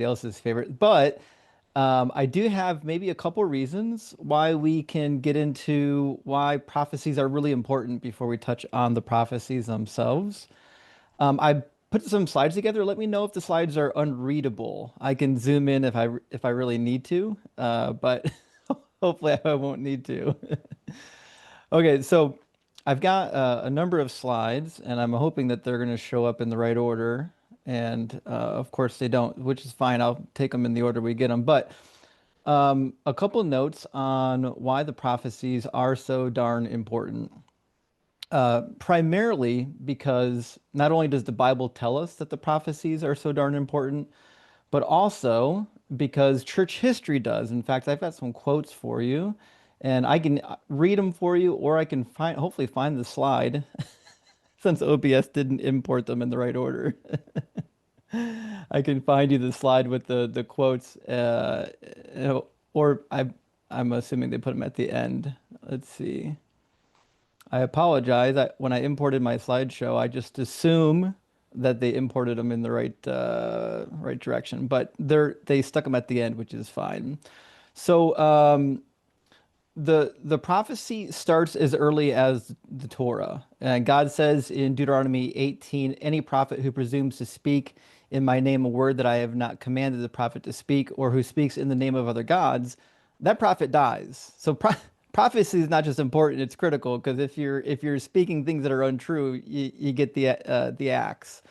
else's favorite, but I do have maybe a couple reasons why we can get into why prophecies are really important before we touch on the prophecies themselves. I put some slides together. Let me know if the slides are unreadable. I can zoom in if I really need to, but hopefully I won't need to. Okay, so I've got a number of slides, and I'm hoping that they're going to show up in the right order. And of course they don't, which is fine. I'll take them in the order we get them. But a couple notes on why the prophecies are so darn important. Primarily because not only does the Bible tell us that the prophecies are so darn important, but also because church history does. In fact, I've got some quotes for you, and I can read them for you, or I can hopefully find the slide since OBS didn't import them in the right order. I can find you the slide with the quotes, or I'm assuming they put them at the end. Let's see. I apologize. When I imported my slideshow, I just assume that they imported them in the right direction, but they stuck them at the end, which is fine. So the prophecy starts as early as the Torah. And God says in Deuteronomy 18, any prophet who presumes to speak in my name a word that I have not commanded the prophet to speak, or who speaks in the name of other gods, that prophet dies. So prophecy is not just important, it's critical, because if you're speaking things that are untrue, you get the axe.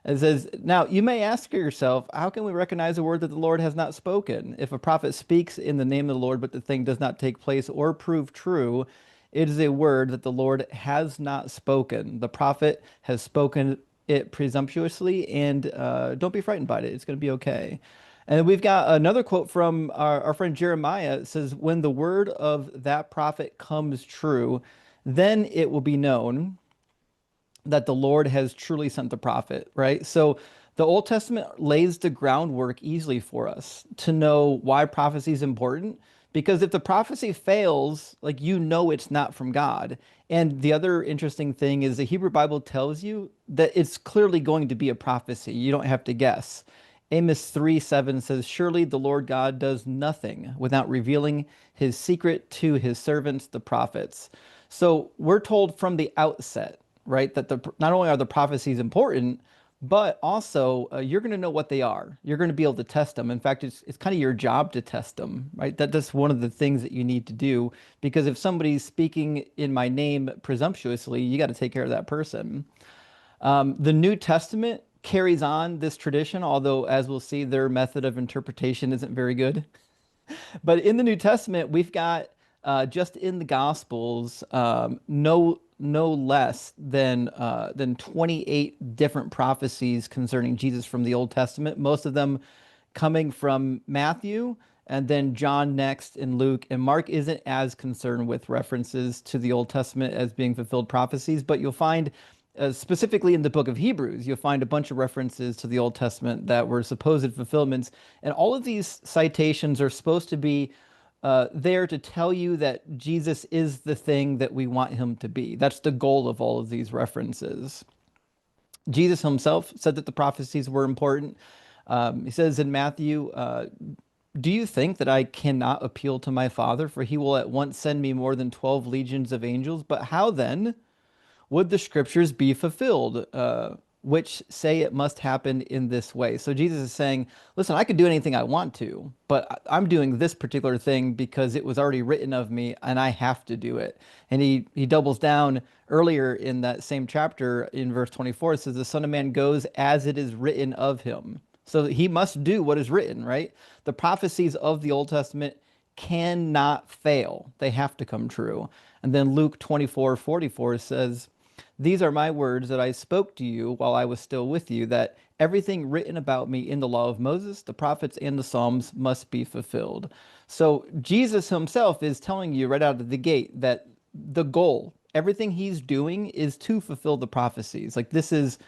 It says, now you may ask yourself, how can we recognize a word that the Lord has not spoken? If a prophet speaks in the name of the Lord, but the thing does not take place or prove true, it is a word that the Lord has not spoken. The prophet has spoken it presumptuously, and don't be frightened by it. It's going to be okay. And we've got another quote from our friend Jeremiah. It says, when the word of that prophet comes true, then it will be known that the Lord has truly sent the prophet, right? So the Old Testament lays the groundwork easily for us to know why prophecy is important. Because if the prophecy fails, like it's not from God. And the other interesting thing is the Hebrew Bible tells you that it's clearly going to be a prophecy. You don't have to guess. Amos 3:7 says, surely the Lord God does nothing without revealing his secret to his servants, the prophets. So we're told from the outset, right, that not only are the prophecies important, but also you're going to know what they are. You're going to be able to test them. In fact, it's kind of your job to test them, right? That's one of the things that you need to do, because if somebody's speaking in my name presumptuously, you got to take care of that person. The New Testament carries on this tradition, although, as we'll see, their method of interpretation isn't very good. But in the New Testament, we've got just in the Gospels, no less than 28 different prophecies concerning Jesus from the Old Testament. Most of them coming from Matthew, and then John next, and Luke. And Mark isn't as concerned with references to the Old Testament as being fulfilled prophecies, but you'll find specifically in the book of Hebrews, you'll find a bunch of references to the Old Testament that were supposed fulfillments. And all of these citations are supposed to be there to tell you that Jesus is the thing that we want him to be. That's the goal of all of these references. Jesus himself said that the prophecies were important. He says in Matthew, do you think that I cannot appeal to my Father, for he will at once send me more than 12 legions of angels? But how then would the scriptures be fulfilled, which say it must happen in this way? So Jesus is saying, listen, I could do anything I want to, but I'm doing this particular thing because it was already written of me and I have to do it. And he doubles down earlier in that same chapter in verse 24. It says, the Son of Man goes as it is written of him. So he must do what is written, right? The prophecies of the Old Testament cannot fail. They have to come true. And then Luke 24:44 says, these are my words that I spoke to you while I was still with you, that everything written about me in the law of Moses, the prophets, and the Psalms must be fulfilled. So Jesus himself is telling you right out of the gate that the goal, everything he's doing is to fulfill the prophecies. Like this is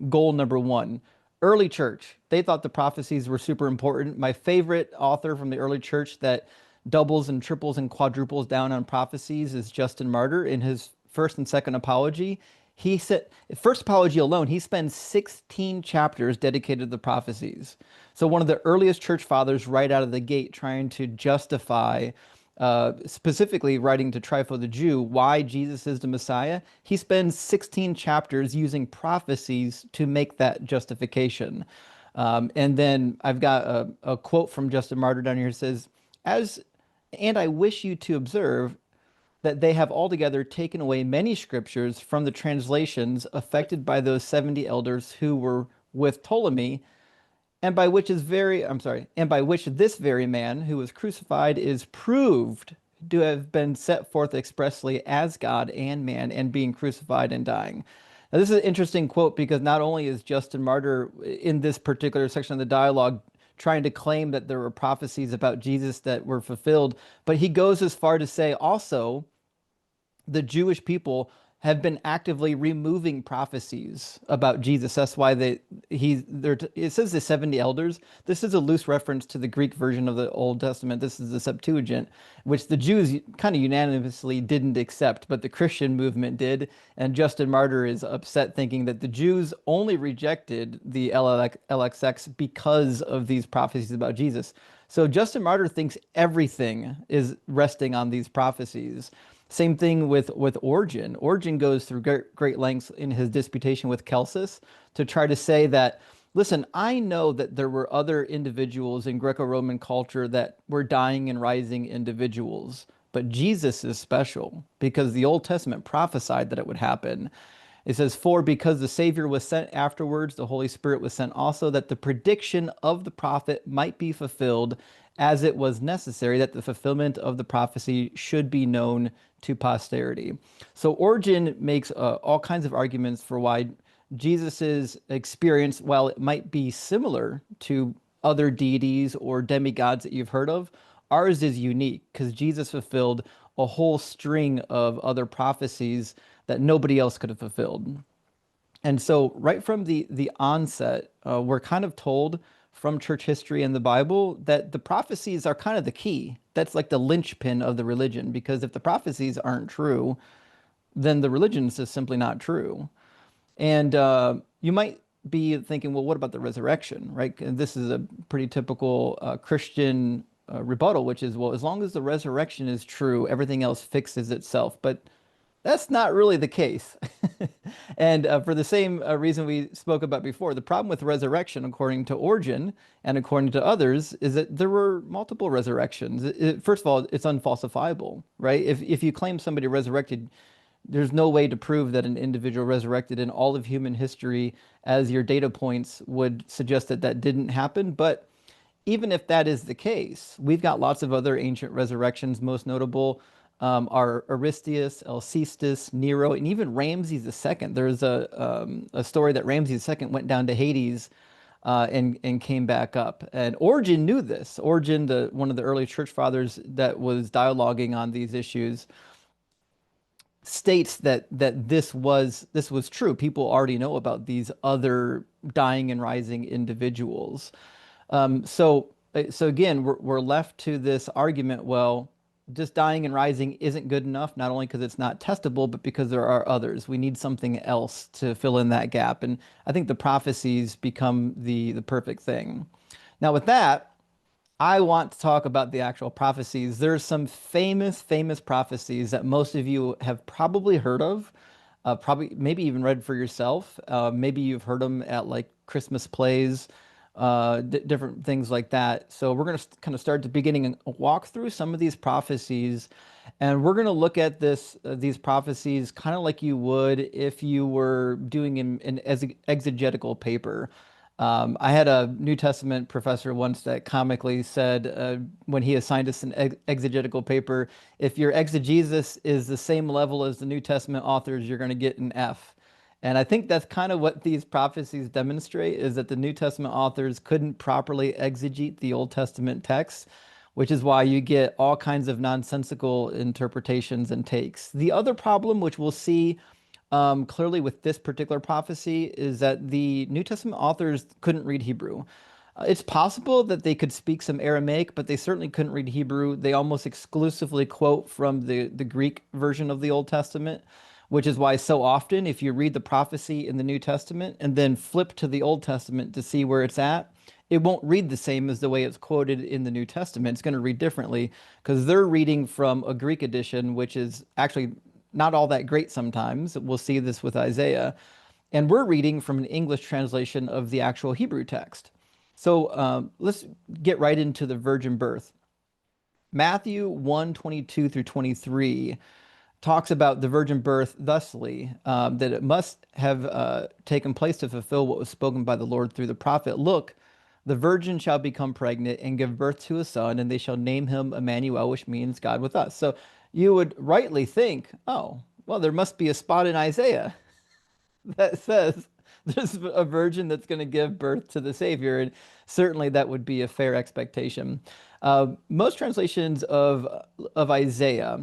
goal number one. Early church, they thought the prophecies were super important. My favorite author from the early church that doubles and triples and quadruples down on prophecies is Justin Martyr in his first and second apology. He said, first apology alone, he spends 16 chapters dedicated to the prophecies. So, one of the earliest church fathers, right out of the gate, trying to justify, specifically writing to Trypho the Jew, why Jesus is the Messiah, he spends 16 chapters using prophecies to make that justification. And then I've got a quote from Justin Martyr down here. It says, As and I wish you to observe that they have altogether taken away many scriptures from the translations affected by those 70 elders who were with Ptolemy, and by which is very, I'm sorry, and by which this very man who was crucified is proved to have been set forth expressly as God and man, and being crucified and dying. Now, this is an interesting quote because not only is Justin Martyr in this particular section of the dialogue trying to claim that there were prophecies about Jesus that were fulfilled, but he goes as far to say also the Jewish people have been actively removing prophecies about Jesus. That's why it says the 70 elders. This is a loose reference to the Greek version of the Old Testament. This is the Septuagint, which the Jews kind of unanimously didn't accept, but the Christian movement did. And Justin Martyr is upset thinking that the Jews only rejected the LXX because of these prophecies about Jesus. So Justin Martyr thinks everything is resting on these prophecies. Same thing with Origen. Origen goes through great lengths in his disputation with Celsus to try to say that, listen, I know that there were other individuals in Greco-Roman culture that were dying and rising individuals, but Jesus is special because the Old Testament prophesied that it would happen. It says, For because the Savior was sent afterwards, the Holy Spirit was sent also, that the prediction of the prophet might be fulfilled, as it was necessary that the fulfillment of the prophecy should be known to posterity. So Origen makes all kinds of arguments for why Jesus's experience, while it might be similar to other deities or demigods that you've heard of, ours is unique because Jesus fulfilled a whole string of other prophecies that nobody else could have fulfilled. And so, right from the onset, we're kind of told from church history and the Bible that the prophecies are kind of the key. That's like the linchpin of the religion, because if the prophecies aren't true, then the religion is just simply not true. And you might be thinking, well, what about the resurrection, right? And this is a pretty typical Christian rebuttal, which is, well, as long as the resurrection is true, everything else fixes itself. But that's not really the case. And for the same reason we spoke about before, the problem with resurrection, according to Origen and according to others, is that there were multiple resurrections. First of all, it's unfalsifiable, right? If you claim somebody resurrected, there's no way to prove that an individual resurrected in all of human history, as your data points would suggest that that didn't happen. But even if that is the case, we've got lots of other ancient resurrections. Most notable are Aristeus, Alcestis, Nero, and even Ramses II. There's a story that Ramses II went down to Hades and came back up. And Origen knew this. Origen, one of the early church fathers that was dialoguing on these issues, states that this was true. People already know about these other dying and rising individuals. So again, we're left to this argument. Well, just dying and rising isn't good enough, not only because it's not testable, but because there are others. We need something else to fill in that gap. And I think the prophecies become the perfect thing. Now, with that, I want to talk about the actual prophecies. There's some famous prophecies that most of you have probably heard of, probably maybe even read for yourself. Maybe you've heard them at like Christmas plays, different things like that. So we're going to kind of start at the beginning and walk through some of these prophecies, and we're going to look at these prophecies kind of like you would if you were doing an exegetical paper. I had a New Testament professor once that comically said when he assigned us an exegetical paper, if your exegesis is the same level as the New Testament authors, you're going to get an F. And I think that's kind of what these prophecies demonstrate, is that the New Testament authors couldn't properly exegete the Old Testament text, which is why you get all kinds of nonsensical interpretations and takes. The other problem, which we'll see clearly with this particular prophecy, is that the New Testament authors couldn't read Hebrew. It's possible that they could speak some Aramaic, but they certainly couldn't read Hebrew. They almost exclusively quote from the Greek version of the Old Testament, which is why so often, if you read the prophecy in the New Testament and then flip to the Old Testament to see where it's at, it won't read the same as the way it's quoted in the New Testament. It's going to read differently because they're reading from a Greek edition, which is actually not all that great sometimes. We'll see this with Isaiah. And we're reading from an English translation of the actual Hebrew text. So let's get right into the virgin birth. Matthew 1:22 through 23 talks about the virgin birth thusly, that it must have taken place to fulfill what was spoken by the Lord through the prophet. Look, the virgin shall become pregnant and give birth to a son, and they shall name him Emmanuel, which means God with us. So you would rightly think, oh, well, there must be a spot in Isaiah that says there's a virgin that's going to give birth to the Savior. And certainly that would be a fair expectation. Most translations of Isaiah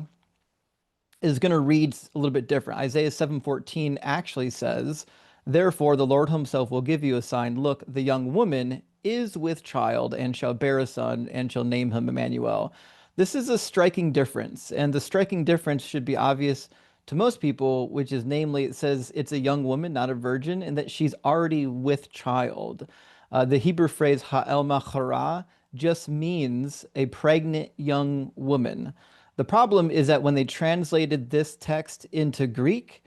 is going to read a little bit different. Isaiah 7:14 actually says, therefore the Lord himself will give you a sign. Look, the young woman is with child and shall bear a son and shall name him Emmanuel. This is a striking difference, and the striking difference should be obvious to most people, which is namely, it says it's a young woman, not a virgin, and that she's already with child. The Hebrew phrase ha'el machara just means a pregnant young woman. The problem is that when they translated this text into Greek,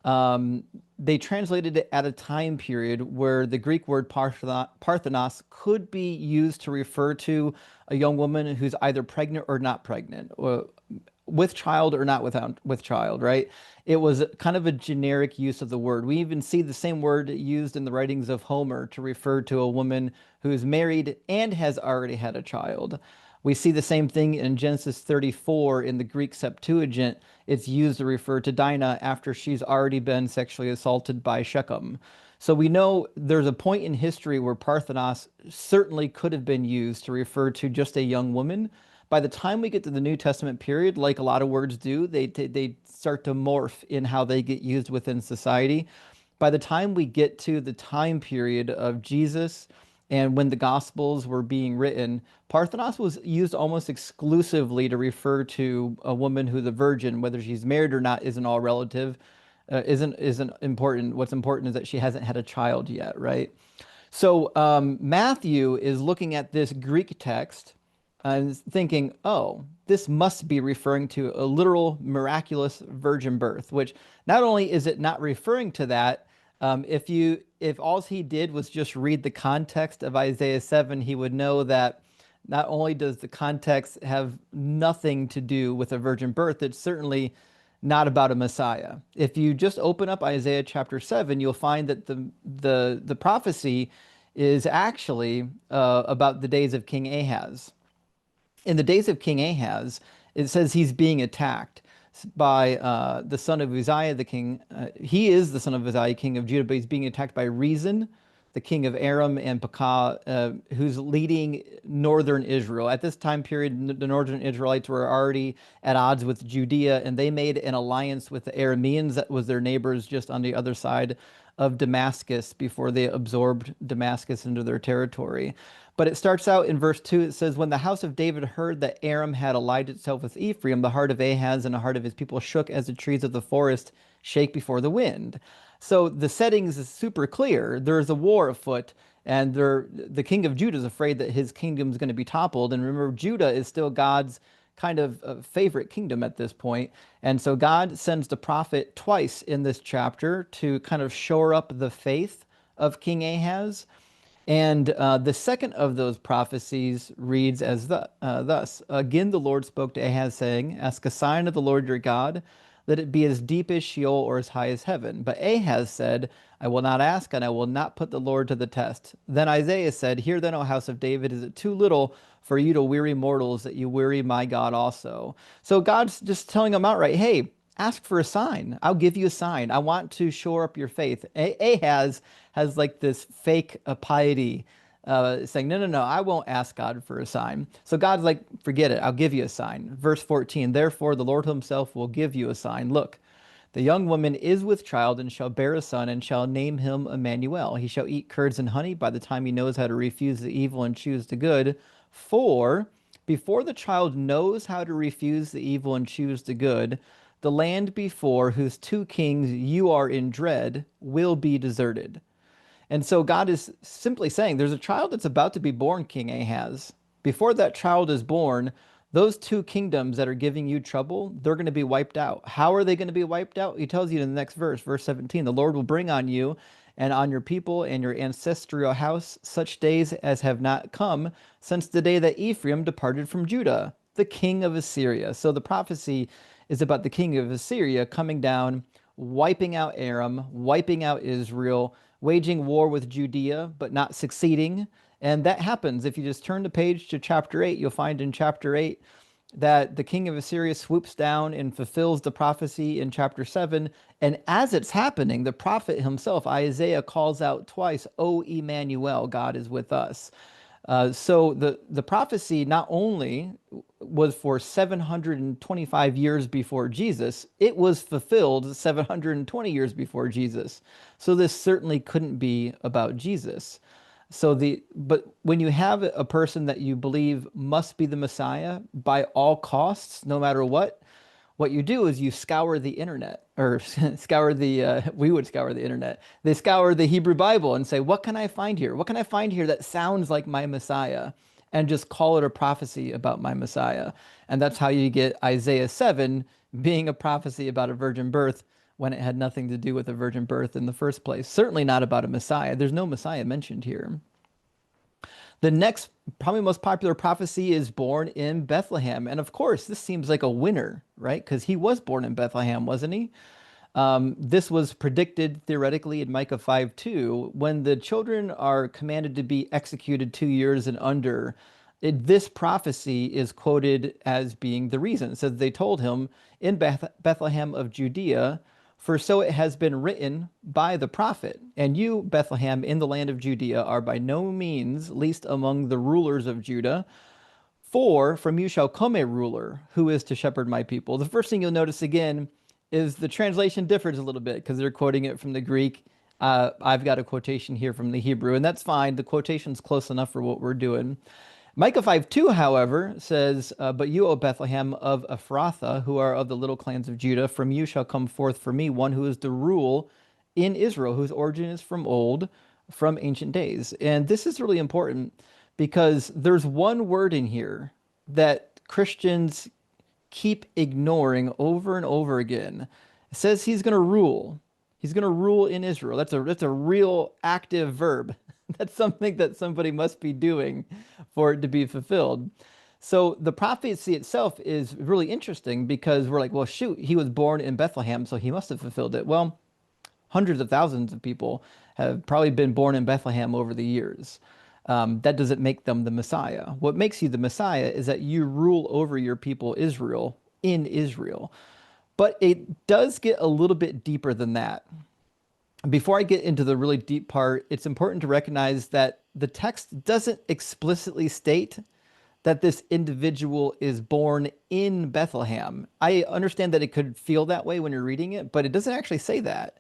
they translated it at a time period where the Greek word parthenos could be used to refer to a young woman who's either pregnant or not pregnant, or with child or not with child, right? It was kind of a generic use of the word. We even see the same word used in the writings of Homer to refer to a woman who is married and has already had a child. We see the same thing in Genesis 34 in the Greek Septuagint. It's used to refer to Dinah after she's already been sexually assaulted by Shechem. So we know there's a point in history where Parthenos certainly could have been used to refer to just a young woman. By the time we get to the New Testament period, like a lot of words do, they start to morph in how they get used within society. By the time we get to the time period of Jesus and when the Gospels were being written, Parthenos was used almost exclusively to refer to a woman who's a virgin. Whether she's married or not isn't all relative, isn't important. What's important is that she hasn't had a child yet, right? So Matthew is looking at this Greek text and thinking, oh, this must be referring to a literal miraculous virgin birth, which not only is it not referring to that, if all he did was just read the context of Isaiah 7, he would know that not only does the context have nothing to do with a virgin birth, it's certainly not about a Messiah. If you just open up Isaiah chapter 7, you'll find that the prophecy is actually about the days of King Ahaz. In the days of King Ahaz, it says he's being attacked by the son of Uzziah, the king. He is the son of Uzziah, king of Judah, but he's being attacked by Rezin, the king of Aram, and Pekah, who's leading northern Israel. At this time period, the northern Israelites were already at odds with Judea, and they made an alliance with the Arameans, that was their neighbors just on the other side of Damascus before they absorbed Damascus into their territory. But it starts out in verse 2. It says, when the house of David heard that Aram had allied itself with Ephraim, the heart of Ahaz and the heart of his people shook as the trees of the forest shake before the wind. So the settings is super clear. There's a war afoot, and the king of Judah is afraid that his kingdom is going to be toppled. And remember, Judah is still God's kind of favorite kingdom at this point. And so God sends the prophet twice in this chapter to kind of shore up the faith of King Ahaz. And the second of those prophecies reads as thus. Again, the Lord spoke to Ahaz, saying, ask a sign of the Lord your God, let it be as deep as Sheol or as high as heaven. But Ahaz said, I will not ask, and I will not put the Lord to the test. Then Isaiah said, hear then, O house of David, is it too little for you to weary mortals, that you weary my God also? So God's just telling them outright, hey, ask for a sign. I'll give you a sign. I want to shore up your faith. Ahaz has like this fake piety, saying, no, I won't ask God for a sign. So God's like, forget it. I'll give you a sign. Verse 14, therefore the Lord himself will give you a sign. Look, the young woman is with child and shall bear a son and shall name him Emmanuel. He shall eat curds and honey by the time he knows how to refuse the evil and choose the good. For before the child knows how to refuse the evil and choose the good, The land before whose two kings you are in dread will be deserted. And so God is simply saying there's a child that's about to be born, King Ahaz. Before that child is born, those two kingdoms that are giving you trouble, they're going to be wiped out. How are they going to be wiped out? He tells you in the next verse, verse 17, the Lord will bring on you and on your people and your ancestral house such days as have not come since the day that Ephraim departed from Judah, the king of Assyria. So the prophecy is about the king of Assyria coming down, wiping out Aram, wiping out Israel, waging war with Judea, but not succeeding. And that happens. If you just turn the page to chapter 8, you'll find in chapter 8 that the king of Assyria swoops down and fulfills the prophecy in chapter 7. And as it's happening, the prophet himself, Isaiah, calls out twice, O Emmanuel, God is with us. So the prophecy not only was for 725 years before Jesus, it was fulfilled 720 years before Jesus. So this certainly couldn't be about Jesus. But when you have a person that you believe must be the Messiah by all costs, no matter what you do is you scour the internet or we would scour the internet. They scour the Hebrew Bible and say, what can I find here? What can I find here that sounds like my Messiah? And just call it a prophecy about my Messiah. And that's how you get Isaiah 7 being a prophecy about a virgin birth when it had nothing to do with a virgin birth in the first place. Certainly not about a Messiah. There's no Messiah mentioned here. The next, probably most popular prophecy is born in Bethlehem. And of course, this seems like a winner, right? Because he was born in Bethlehem, wasn't he? This was predicted theoretically in Micah 5:2 when the children are commanded to be executed 2 years and under. This prophecy is quoted as being the reason. It says they told him in Bethlehem of Judea, for so it has been written by the prophet. And you, Bethlehem, in the land of Judea, are by no means least among the rulers of Judah. For from you shall come a ruler who is to shepherd my people. The first thing you'll notice again is the translation differs a little bit because they're quoting it from the Greek. I've got a quotation here from the Hebrew, and that's fine. The quotation's close enough for what we're doing. Micah 5:2, however, says, but you, O Bethlehem of Ephrathah, who are of the little clans of Judah, from you shall come forth for me one who is to rule in Israel, whose origin is from old, from ancient days. And this is really important because there's one word in here that Christians keep ignoring over and over again. It says he's going to rule. He's going to rule in Israel. That's a real active verb. That's something that somebody must be doing for it to be fulfilled. So the prophecy itself is really interesting because we're like, well, shoot, he was born in Bethlehem, so he must have fulfilled it. Well, hundreds of thousands of people have probably been born in Bethlehem over the years. That doesn't make them the Messiah. What makes you the Messiah is that you rule over your people Israel in Israel. But it does get a little bit deeper than that. Before I get into the really deep part, it's important to recognize that the text doesn't explicitly state that this individual is born in Bethlehem. I understand that it could feel that way when you're reading it, but it doesn't actually say that.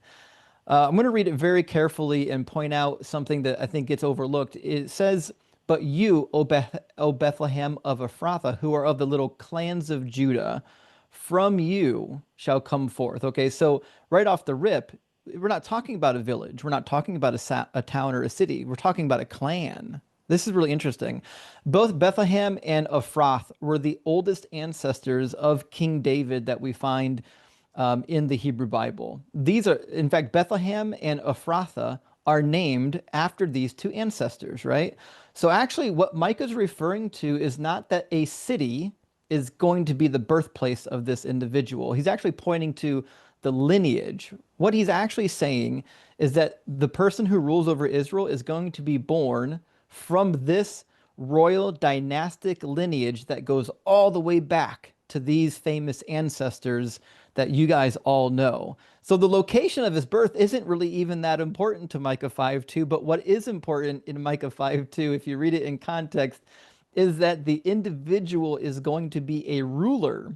I'm going to read it very carefully and point out something that I think gets overlooked. It says, but you, O Bethlehem of Ephrathah, who are of the little clans of Judah, from you shall come forth. Okay, so right off the rip, we're not talking about a village. We're not talking about a town or a city. We're talking about a clan. This is really interesting. Both Bethlehem and Ephrath were the oldest ancestors of King David that we find in the Hebrew Bible. These are, in fact, Bethlehem and Ephrathah are named after these two ancestors, right? So actually what Micah's referring to is not that a city is going to be the birthplace of this individual. He's actually pointing to the lineage. What he's actually saying is that the person who rules over Israel is going to be born from this royal dynastic lineage that goes all the way back to these famous ancestors that you guys all know. So the location of his birth isn't really even that important to Micah 5:2, but what is important in Micah 5:2, if you read it in context, is that the individual is going to be a ruler.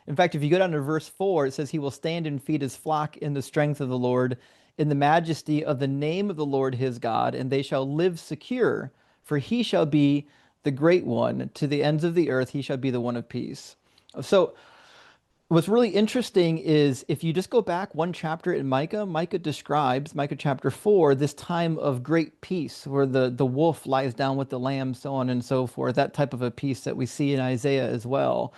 In fact, if you go down to verse 4, it says, he will stand and feed his flock in the strength of the Lord, in the majesty of the name of the Lord his God, and they shall live secure, for he shall be the great one. To the ends of the earth, he shall be the one of peace. So What's really interesting is if you just go back one chapter in Micah, Micah describes, Micah chapter 4, this time of great peace where the wolf lies down with the lamb, so on and so forth, that type of a peace that we see in Isaiah as well.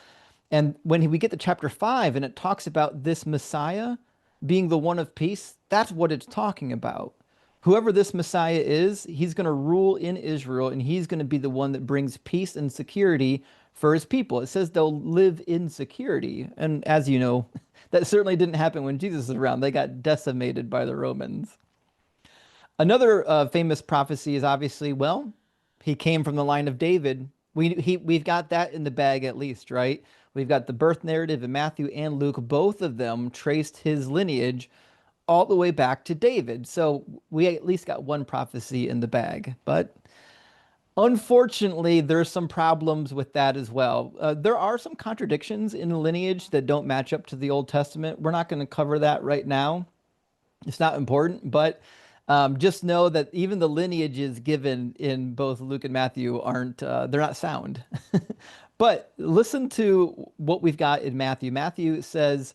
And when we get to chapter 5 and it talks about this Messiah being the one of peace, that's what it's talking about. Whoever this Messiah is, he's going to rule in Israel and he's going to be the one that brings peace and security for his people. It says they'll live in security. And as you know, that certainly didn't happen when Jesus was around. They got decimated by the Romans. Another famous prophecy is obviously, well, he came from the line of David. We've got that in the bag at least, right? We've got the birth narrative in Matthew and Luke. Both of them traced his lineage all the way back to David. So we at least got one prophecy in the bag. But unfortunately, there's some problems with that as well. There are some contradictions in the lineage that don't match up to the Old Testament. We're not going to cover that right now. It's not important, but just know that even the lineages given in both Luke and Matthew aren't, they're not sound. But listen to what we've got in Matthew. Matthew says,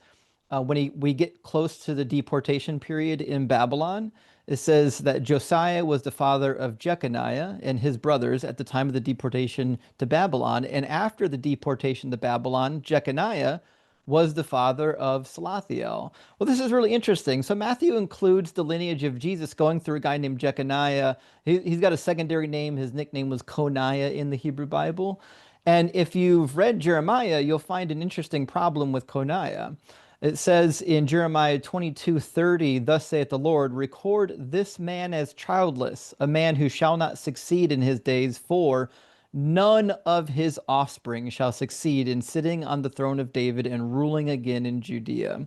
we get close to the deportation period in Babylon, it says that Josiah was the father of Jeconiah and his brothers at the time of the deportation to Babylon. And after the deportation to Babylon, Jeconiah was the father of Salathiel. Well, this is really interesting. So Matthew includes the lineage of Jesus going through a guy named Jeconiah. He's got a secondary name. His nickname was Coniah in the Hebrew Bible. And if you've read Jeremiah, you'll find an interesting problem with Coniah. It says in Jeremiah 22:30, "Thus saith the Lord, record this man as childless, a man who shall not succeed in his days, for none of his offspring shall succeed in sitting on the throne of David and ruling again in Judea."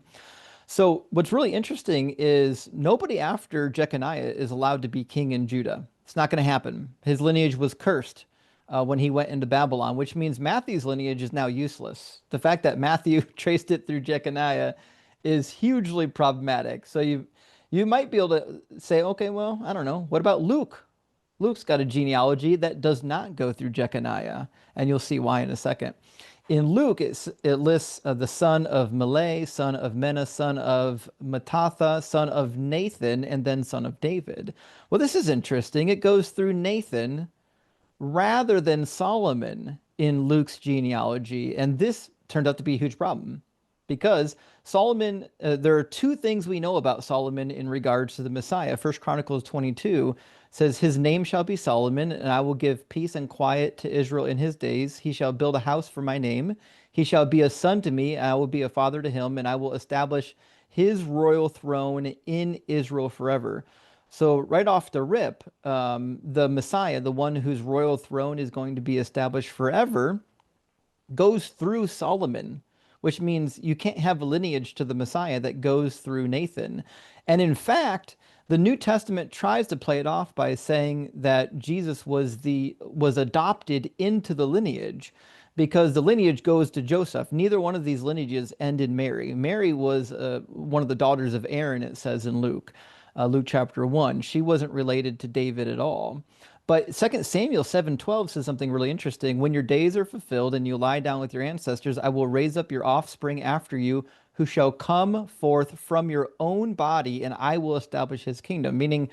So what's really interesting is nobody after Jeconiah is allowed to be king in Judah. It's not going to happen. His lineage was cursed when he went into Babylon, which means Matthew's lineage is now useless. The fact that Matthew traced it through Jeconiah is hugely problematic. So you might be able to say, okay, well, I don't know. What about Luke? Luke's got a genealogy that does not go through Jeconiah, and you'll see why in a second. In Luke, it lists the son of Melech, son of Menna, son of Mattatha, son of Nathan, and then son of David. Well, this is interesting. It goes through Nathan rather than Solomon in Luke's genealogy. And this turned out to be a huge problem because Solomon, there are two things we know about Solomon in regards to the Messiah. First Chronicles 22 says, "His name shall be Solomon, and I will give peace and quiet to Israel in his days. He shall build a house for my name. He shall be a son to me, and I will be a father to him, and I will establish his royal throne in Israel forever." So right off the rip, the Messiah, the one whose royal throne is going to be established forever, goes through Solomon, which means you can't have a lineage to the Messiah that goes through Nathan. And in fact, the New Testament tries to play it off by saying that Jesus was adopted into the lineage because the lineage goes to Joseph. Neither one of these lineages end in Mary. Mary was one of the daughters of Aaron, it says in Luke. Luke chapter 1. She wasn't related to David at all. But 2 Samuel 7:12 says something really interesting. "When your days are fulfilled and you lie down with your ancestors, I will raise up your offspring after you, who shall come forth from your own body, and I will establish his kingdom." Meaning,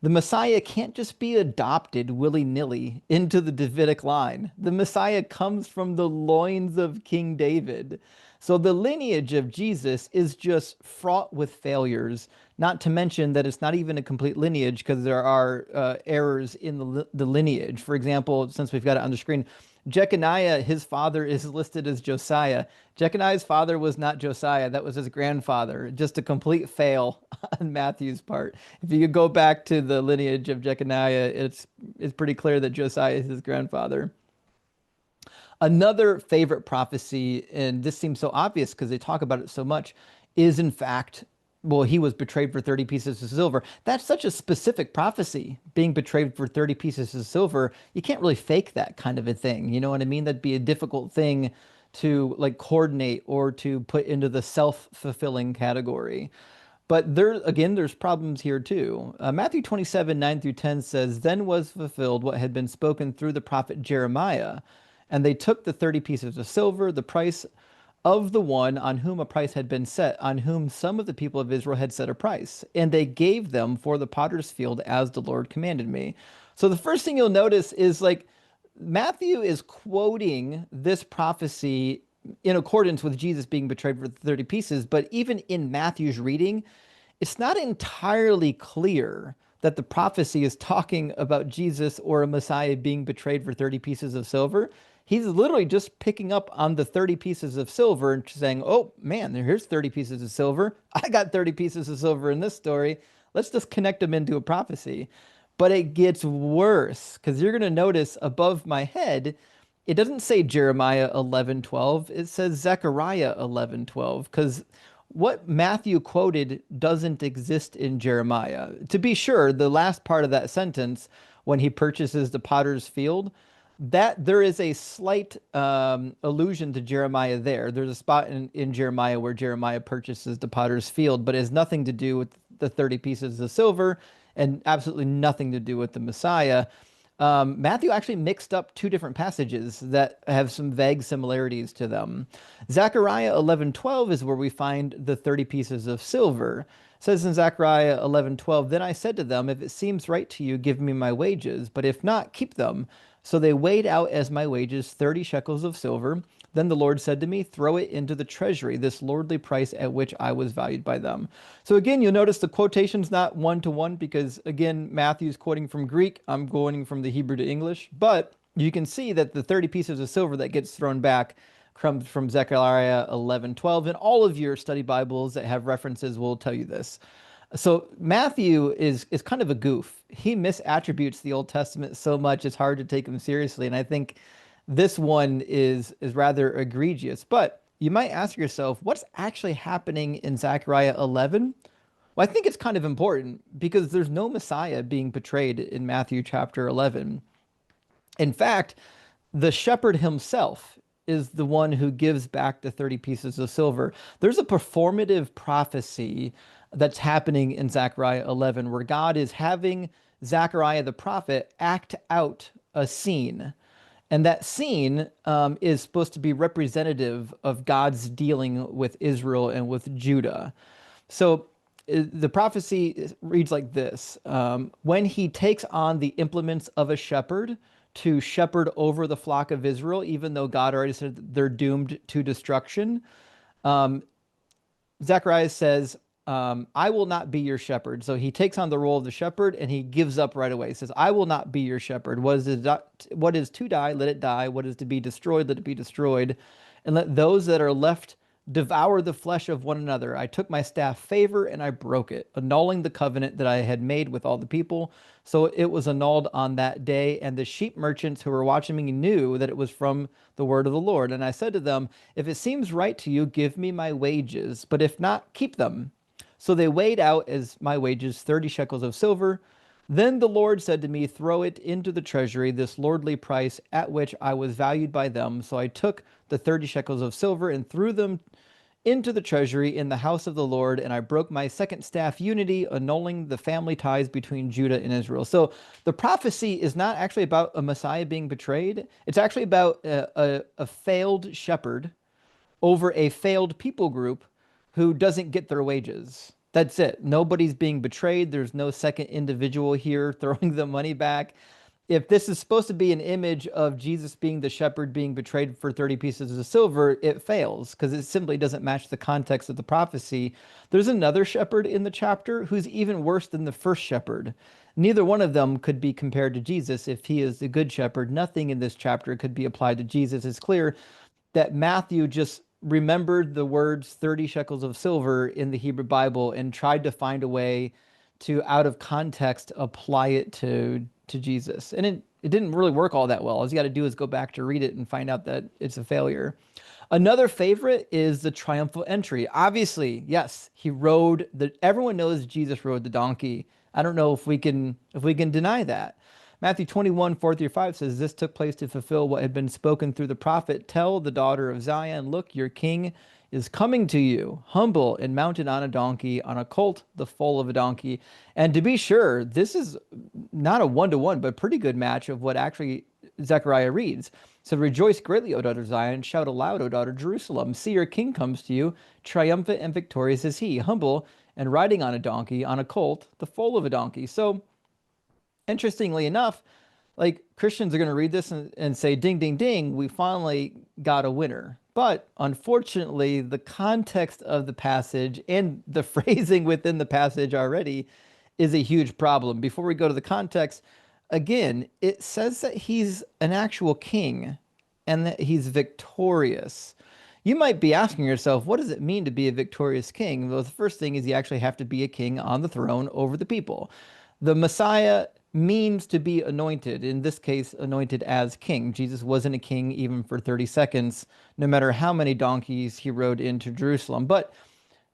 the Messiah can't just be adopted willy-nilly into the Davidic line. The Messiah comes from the loins of King David. So the lineage of Jesus is just fraught with failures, not to mention that it's not even a complete lineage because there are errors in the lineage. For example, since we've got it on the screen, Jeconiah, his father is listed as Josiah. Jeconiah's father was not Josiah, that was his grandfather. Just a complete fail on Matthew's part. If you could go back to the lineage of Jeconiah, it's pretty clear that Josiah is his grandfather. Another favorite prophecy, and this seems so obvious because they talk about it so much, is in fact, well, he was betrayed for 30 pieces of silver. That's such a specific prophecy, being betrayed for 30 pieces of silver. You can't really fake that kind of a thing. You know what I mean? That'd be a difficult thing to like coordinate or to put into the self-fulfilling category. But there again, there's problems here too. Matthew 27:9-10 says, "Then was fulfilled what had been spoken through the prophet Jeremiah. And they took the 30 pieces of silver, the price of the one on whom a price had been set, on whom some of the people of Israel had set a price, and they gave them for the potter's field as the Lord commanded me. So the first thing you'll notice is like Matthew is quoting this prophecy in accordance with Jesus being betrayed for 30 pieces, but even in Matthew's reading, it's not entirely clear that the prophecy is talking about Jesus or a Messiah being betrayed for 30 pieces of silver. He's literally just picking up on the 30 pieces of silver and saying, oh man, here's 30 pieces of silver. I got 30 pieces of silver in this story. Let's just connect them into a prophecy. But it gets worse because you're going to notice above my head, it doesn't say Jeremiah 11:12. It says Zechariah 11:12 because what Matthew quoted doesn't exist in Jeremiah. To be sure, the last part of that sentence, when he purchases the potter's field, that there is a slight allusion to Jeremiah there. There's a spot in Jeremiah where Jeremiah purchases the potter's field, but it has nothing to do with the 30 pieces of silver and absolutely nothing to do with the Messiah. Matthew actually mixed up two different passages that have some vague similarities to them. Zechariah 11:12 is where we find the 30 pieces of silver. It says in Zechariah 11:12, then I said to them, if it seems right to you, give me my wages, but if not, keep them. So they weighed out as my wages 30 shekels of silver. Then the Lord said to me, throw it into the treasury, this lordly price at which I was valued by them. So again, you'll notice the quotation's not one to one because again, Matthew's quoting from Greek. I'm quoting from the Hebrew to English, but you can see that the 30 pieces of silver that gets thrown back comes from Zechariah 11:12, and all of your study Bibles that have references will tell you this. So Matthew is kind of a goof. He misattributes the Old Testament so much it's hard to take him seriously, and I think this one is rather egregious. But you might ask yourself, what's actually happening in Zechariah 11? Well, I think it's kind of important because there's no Messiah being portrayed in Matthew chapter 11. In fact, the shepherd himself is the one who gives back the 30 pieces of silver. There's a performative prophecy that's happening in Zechariah 11 where God is having Zechariah the prophet act out a scene. And that scene is supposed to be representative of God's dealing with Israel and with Judah. So the prophecy reads like this. When he takes on the implements of a shepherd to shepherd over the flock of Israel, even though God already said that they're doomed to destruction, Zechariah says, I will not be your shepherd. So he takes on the role of the shepherd and he gives up right away. He says, I will not be your shepherd. What is to die, let it die. What is to be destroyed, let it be destroyed. And let those that are left devour the flesh of one another. I took my staff favor and I broke it, annulling the covenant that I had made with all the people. So it was annulled on that day. And the sheep merchants who were watching me knew that it was from the word of the Lord. And I said to them, if it seems right to you, give me my wages, but if not, keep them. So they weighed out as my wages 30 shekels of silver. Then the Lord said to me, throw it into the treasury, this lordly price at which I was valued by them. So I took the 30 shekels of silver and threw them into the treasury in the house of the Lord, and I broke my second staff unity, annulling the family ties between Judah and Israel. So the prophecy is not actually about a Messiah being betrayed. It's actually about a failed shepherd over a failed people group who doesn't get their wages. That's it. Nobody's being betrayed. There's no second individual here throwing the money back. If this is supposed to be an image of Jesus being the shepherd being betrayed for 30 pieces of silver, it fails because it simply doesn't match the context of the prophecy. There's another shepherd in the chapter who's even worse than the first shepherd. Neither one of them could be compared to Jesus if he is the good shepherd. Nothing in this chapter could be applied to Jesus. It's clear that Matthew just remembered the words 30 shekels of silver in the Hebrew Bible and tried to find a way to, out of context, apply it to Jesus. And it didn't really work all that well. All you got to do is go back to read it and find out that it's a failure. Another favorite is the triumphal entry. Obviously, yes, everyone knows Jesus rode the donkey. I don't know if we can deny that. Matthew 21, 4-5 says, this took place to fulfill what had been spoken through the prophet. Tell the daughter of Zion, look, your king is coming to you, humble and mounted on a donkey, on a colt, the foal of a donkey. And to be sure, this is not a one-to-one, but pretty good match of what actually Zechariah reads. So rejoice greatly, O daughter Zion, shout aloud, O daughter Jerusalem. See, your king comes to you, triumphant and victorious is he, humble and riding on a donkey, on a colt, the foal of a donkey. So interestingly enough, like Christians are going to read this and say, ding, ding, ding, we finally got a winner. But unfortunately, the context of the passage and the phrasing within the passage already is a huge problem. Before we go to the context, again, it says that he's an actual king and that he's victorious. You might be asking yourself, what does it mean to be a victorious king? Well, the first thing is you actually have to be a king on the throne over the people. The Messiah means to be anointed, in this case, anointed as king. Jesus wasn't a king even for 30 seconds, no matter how many donkeys he rode into Jerusalem. But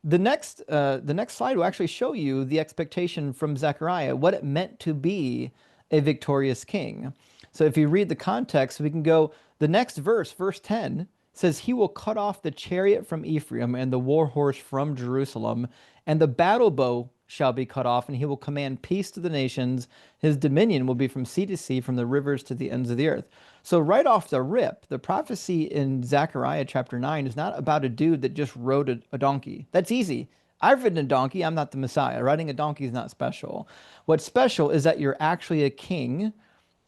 the next slide will actually show you the expectation from Zechariah, what it meant to be a victorious king. So if you read the context, we can go the next verse, verse 10 says, he will cut off the chariot from Ephraim and the war horse from Jerusalem, and the battle bow shall be cut off, and he will command peace to the nations. His dominion will be from sea to sea, from the rivers to the ends of the earth. So right off the rip, the prophecy in Zechariah chapter 9 is not about a dude that just rode a donkey. That's easy. I've ridden a donkey. I'm not the Messiah. Riding a donkey is not special. What's special is that you're actually a king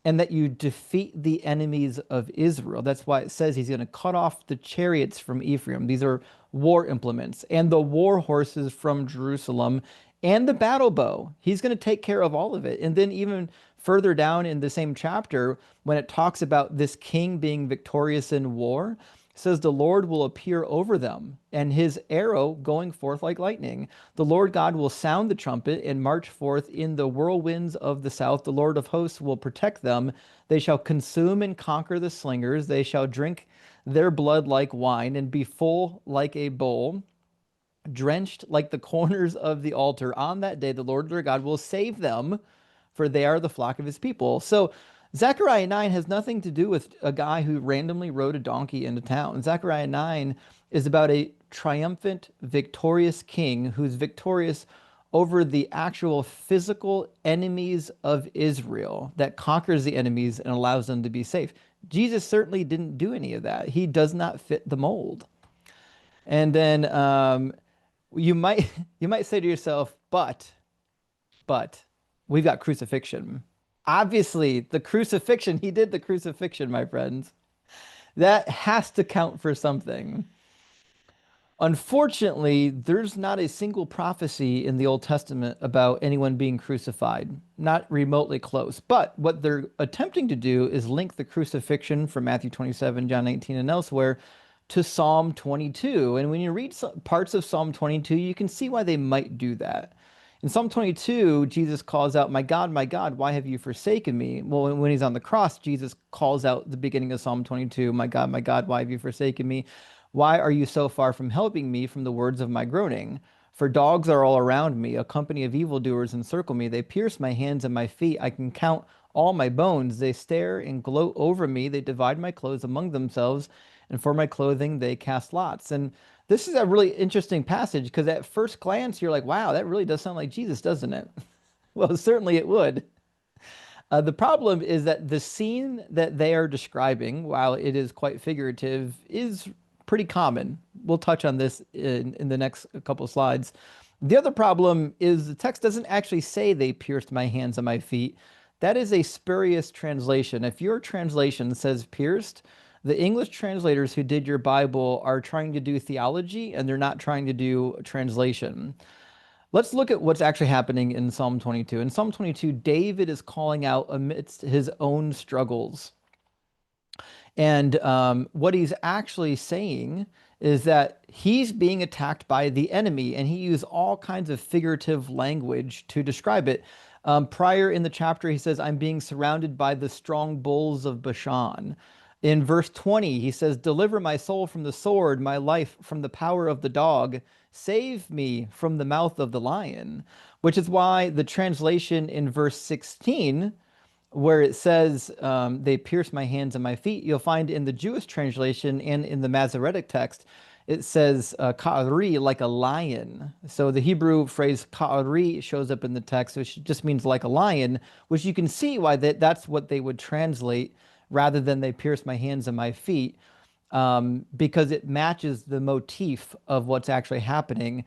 and that you defeat the enemies of Israel. That's why it says he's going to cut off the chariots from Ephraim. These are war implements, and the war horses from Jerusalem, and the battle bow. He's going to take care of all of it. And then even further down in the same chapter, when it talks about this king being victorious in war, it says the Lord will appear over them, and his arrow going forth like lightning. The Lord God will sound the trumpet and march forth in the whirlwinds of the south. The Lord of hosts will protect them. They shall consume and conquer the slingers. They shall drink their blood like wine and be full like a bowl, drenched like the corners of the altar. On that day, the Lord their God will save them, for they are the flock of his people. So Zechariah 9 has nothing to do with a guy who randomly rode a donkey into town. Zechariah 9 is about a triumphant, victorious king who's victorious over the actual physical enemies of Israel, that conquers the enemies and allows them to be safe. Jesus certainly didn't do any of that. He does not fit the mold. And then you might you might say to yourself, but we've got crucifixion. Obviously, the crucifixion, he did the crucifixion, my friends. That has to count for something. Unfortunately, there's not a single prophecy in the Old Testament about anyone being crucified, not remotely close. But what they're attempting to do is link the crucifixion from Matthew 27, John 19, and elsewhere to Psalm 22. And when you read parts of Psalm 22, you can see why they might do that. In Psalm 22, Jesus calls out, my God, why have you forsaken me?" Well, when he's on the cross, Jesus calls out the beginning of Psalm 22, my God, why have you forsaken me? Why are you so far from helping me from the words of my groaning? For dogs are all around me, a company of evildoers encircle me. They pierce my hands and my feet. I can count all my bones. They stare and gloat over me. They divide my clothes among themselves, and for my clothing they cast lots. And this is a really interesting passage because at first glance you're like, wow, that really does sound like Jesus, doesn't it? Well, certainly it would. The problem is that the scene that they are describing, while it is quite figurative, is pretty common. We'll touch on this in the next couple of slides. The other problem is the text doesn't actually say they pierced my hands and my feet. That is a spurious translation. If your translation says pierced, the English translators who did your Bible are trying to do theology and they're not trying to do translation. Let's look at what's actually happening in Psalm 22. In Psalm 22, David is calling out amidst his own struggles. And what he's actually saying is that he's being attacked by the enemy, and he used all kinds of figurative language to describe it. Prior in the chapter, he says, I'm being surrounded by the strong bulls of Bashan. In verse 20, he says, deliver my soul from the sword, my life from the power of the dog. Save me from the mouth of the lion, which is why the translation in verse 16, where it says, they pierce my hands and my feet, you'll find in the Jewish translation and in the Masoretic text, it says ka'ari, like a lion. So the Hebrew phrase ka'ari shows up in the text, which just means like a lion, which you can see why that's what they would translate rather than they pierced my hands and my feet, because it matches the motif of what's actually happening.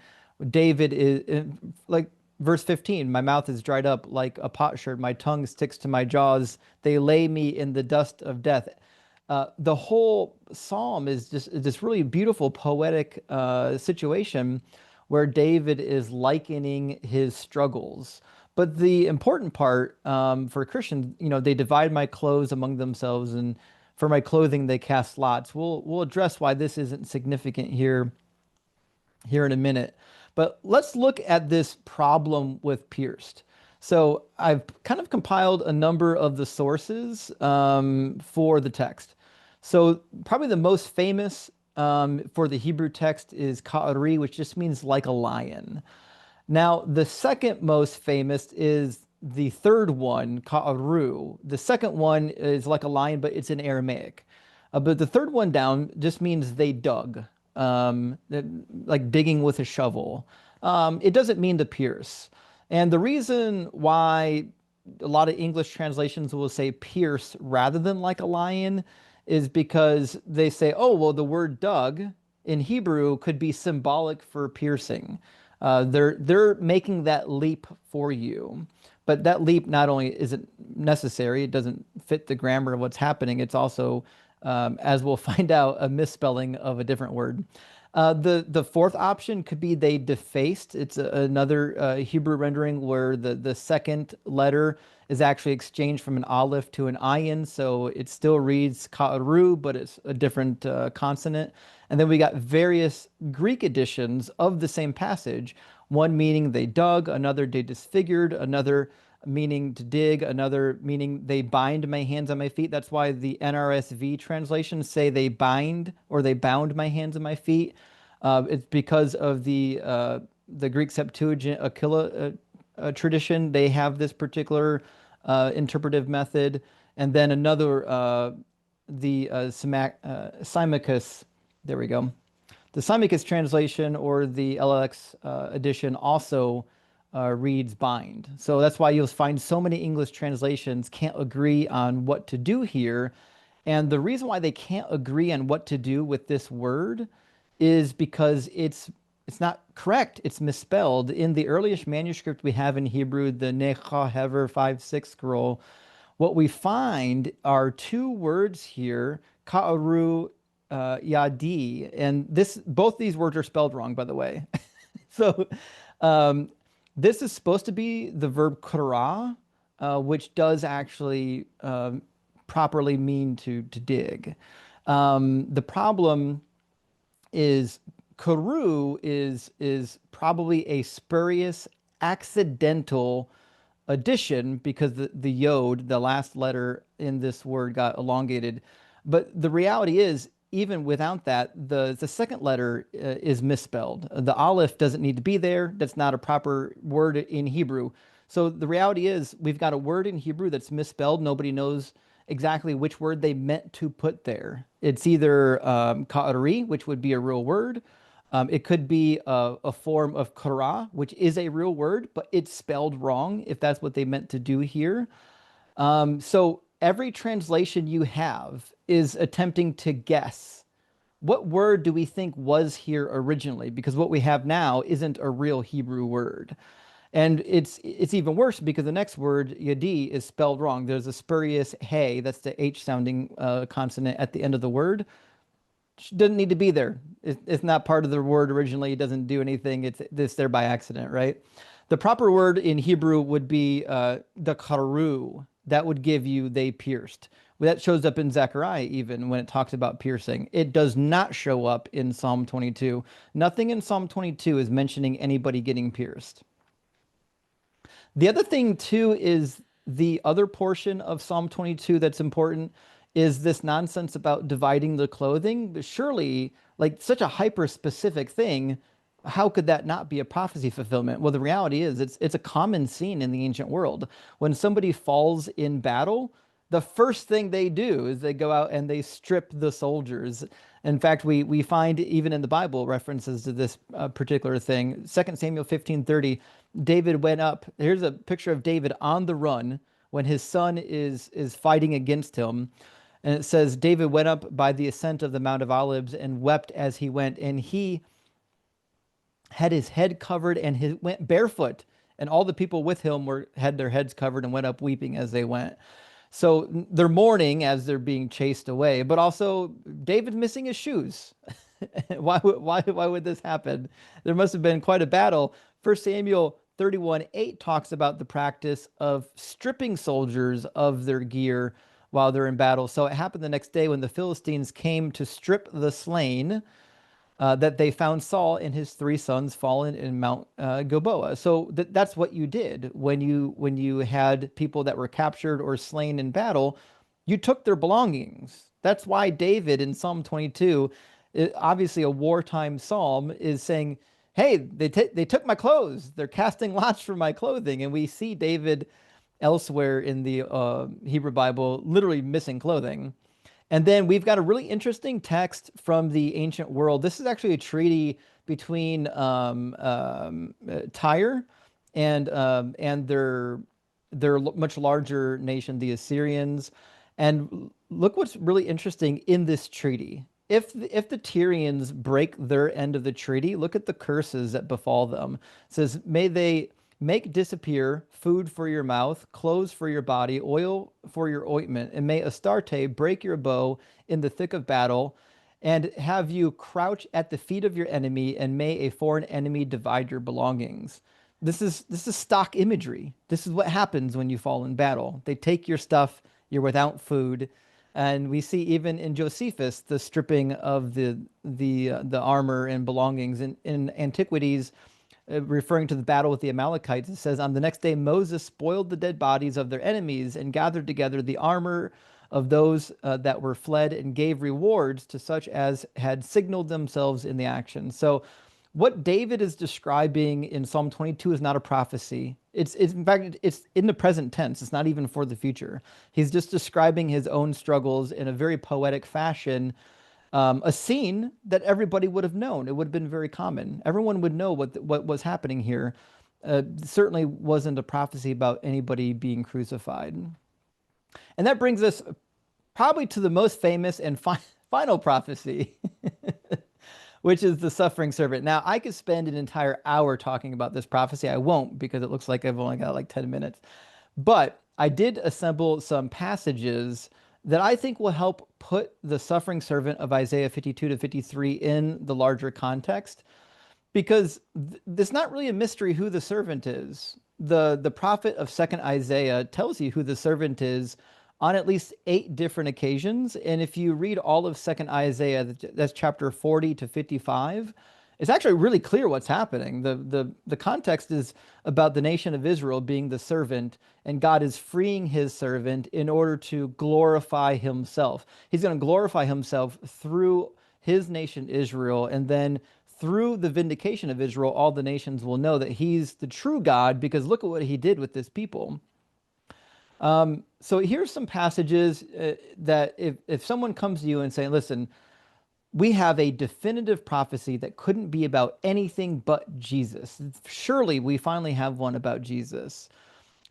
David is like verse 15, my mouth is dried up like a potsherd, my tongue sticks to my jaws, they lay me in the dust of death. The whole psalm is just this really beautiful poetic situation where David is likening his struggles. But the important part for Christians, they divide my clothes among themselves, and for my clothing they cast lots. We'll address why this isn't significant here in a minute. But let's look at this problem with pierced. So I've kind of compiled a number of the sources for the text. So probably the most famous for the Hebrew text is ka'ari, which just means like a lion. Now, the second most famous is the third one, ka'aru. The second one is like a lion, but it's in Aramaic. But the third one down just means they dug, like digging with a shovel. It doesn't mean to pierce. And the reason why a lot of English translations will say pierce rather than like a lion is because they say, oh, well, the word dug in Hebrew could be symbolic for piercing. They're making that leap for you. But that leap not only isn't necessary, it doesn't fit the grammar of what's happening, it's also, as we'll find out, a misspelling of a different word. The fourth option could be they defaced. It's another Hebrew rendering where the second letter is actually exchanged from an aleph to an ayin, so it still reads ka'aru, but it's a different consonant. And then we got various Greek editions of the same passage, one meaning they dug, another they disfigured, another meaning to dig, another meaning they bind my hands and my feet. That's why the NRSV translations say they bind or they bound my hands and my feet. It's because of the Greek Septuagint Aquila tradition. They have this particular interpretive method, and then another Symmachus. There we go. The Symmachus translation or the LLX edition also reads bind. So that's why you'll find so many English translations can't agree on what to do here. And the reason why they can't agree on what to do with this word is because it's not correct. It's misspelled. In the earliest manuscript we have in Hebrew, the Necha Hever 5-6 scroll, what we find are two words here, ka'aru yadi, and both these words are spelled wrong, by the way. So this is supposed to be the verb kara, which does actually properly mean to dig. The problem is karu is probably a spurious, accidental addition because the yod, the last letter in this word, got elongated. But the reality is, even without that, the second letter is misspelled. The aleph doesn't need to be there. That's not a proper word in Hebrew. So the reality is, we've got a word in Hebrew that's misspelled. Nobody knows exactly which word they meant to put there. It's either ka'ari, which would be a real word. It could be a form of kara, which is a real word, but it's spelled wrong if that's what they meant to do here. So every translation you have is attempting to guess what word do we think was here originally, because what we have now isn't a real Hebrew word. And it's even worse because the next word, yadi, is spelled wrong. There's a spurious hey, that's the H sounding consonant at the end of the word. Doesn't need to be there. It's not part of the word originally. It doesn't do anything. It's there by accident, right? The proper word in Hebrew would be the karu. That would give you they pierced. That shows up in Zechariah even when it talks about piercing. It does not show up in Psalm 22. Nothing in Psalm 22 is mentioning anybody getting pierced. The other thing too is the other portion of Psalm 22 that's important is this nonsense about dividing the clothing. But surely, like such a hyper specific thing, how could that not be a prophecy fulfillment? Well, the reality is it's a common scene in the ancient world. When somebody falls in battle, the first thing they do is they go out and they strip the soldiers. In fact, we find even in the Bible references to this particular thing. 2 Samuel 15:30, David went up. Here's a picture of David on the run when his son is fighting against him. And it says, David went up by the ascent of the Mount of Olives and wept as he went. And he had his head covered and he went barefoot. And all the people with him had their heads covered and went up weeping as they went. So they're mourning as they're being chased away, but also David missing his shoes. Why would this happen? There must have been quite a battle. 1 Samuel 31:8 talks about the practice of stripping soldiers of their gear while they're in battle. So it happened the next day when the Philistines came to strip the slain, that they found Saul and his three sons fallen in Mount Gilboa. So that's what you did when you had people that were captured or slain in battle. You took their belongings. That's why David in Psalm 22, obviously a wartime psalm, is saying, "Hey, they took my clothes. They're casting lots for my clothing." And we see David elsewhere in the Hebrew Bible literally missing clothing. And then we've got a really interesting text from the ancient world. This is actually a treaty between Tyre and their much larger nation, the Assyrians. And look what's really interesting in this treaty. If the Tyrians break their end of the treaty, look at the curses that befall them. It says, "May they make disappear food for your mouth, clothes for your body, oil for your ointment, and may Astarte break your bow in the thick of battle, and have you crouch at the feet of your enemy, and may a foreign enemy divide your belongings." This is stock imagery. This is what happens when you fall in battle. They take your stuff, you're without food. And we see even in Josephus the stripping of the armor and belongings in antiquities, referring to the battle with the Amalekites. It says, "On the next day, Moses spoiled the dead bodies of their enemies and gathered together the armor of those that were fled and gave rewards to such as had signaled themselves in the action." So, what David is describing in Psalm 22 is not a prophecy. It's in fact, it's in the present tense. It's not even for the future. He's just describing his own struggles in a very poetic fashion, a scene that everybody would have known. It would have been very common. Everyone would know what was happening here. Certainly wasn't a prophecy about anybody being crucified. And that brings us probably to the most famous and final prophecy, which is the suffering servant. Now, I could spend an entire hour talking about this prophecy. I won't, because it looks like I've only got like 10 minutes. But I did assemble some passages that I think will help put the suffering servant of Isaiah 52 to 53 in the larger context, because it's not really a mystery who the servant is. The prophet of second Isaiah tells you who the servant is on at least 8 different occasions. And if you read all of second Isaiah, that's chapter 40 to 55, it's actually really clear what's happening. The context is about the nation of Israel being the servant, and God is freeing his servant in order to glorify himself. He's going to glorify himself through his nation Israel, and then through the vindication of Israel, all the nations will know that he's the true God, because look at what he did with this people. So here's some passages that if someone comes to you and say, "Listen, we have a definitive prophecy that couldn't be about anything but Jesus. Surely we finally have one about Jesus."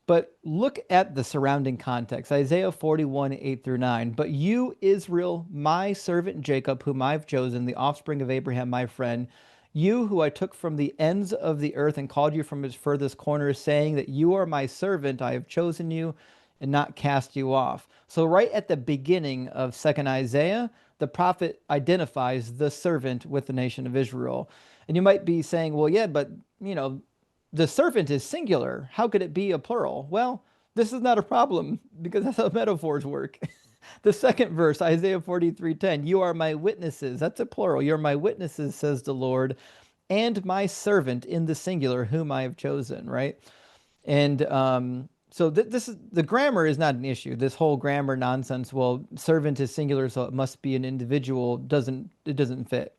But look at the surrounding context. Isaiah 41, 8 through 9. "But you, Israel, my servant Jacob, whom I've chosen, the offspring of Abraham, my friend, you who I took from the ends of the earth and called you from its furthest corners, saying that you are my servant, I have chosen you and not cast you off." So right at the beginning of 2nd Isaiah, the prophet identifies the servant with the nation of Israel. And you might be saying, "Well, yeah, but the servant is singular. How could it be a plural?" Well, this is not a problem, because that's how metaphors work. The second verse, Isaiah 43:10, "You are my witnesses." That's a plural. "You're my witnesses, says the Lord, and my servant," in the singular, "whom I have chosen," right? And so this is, the grammar is not an issue. This whole grammar nonsense, well, servant is singular, so it must be an individual, doesn't fit.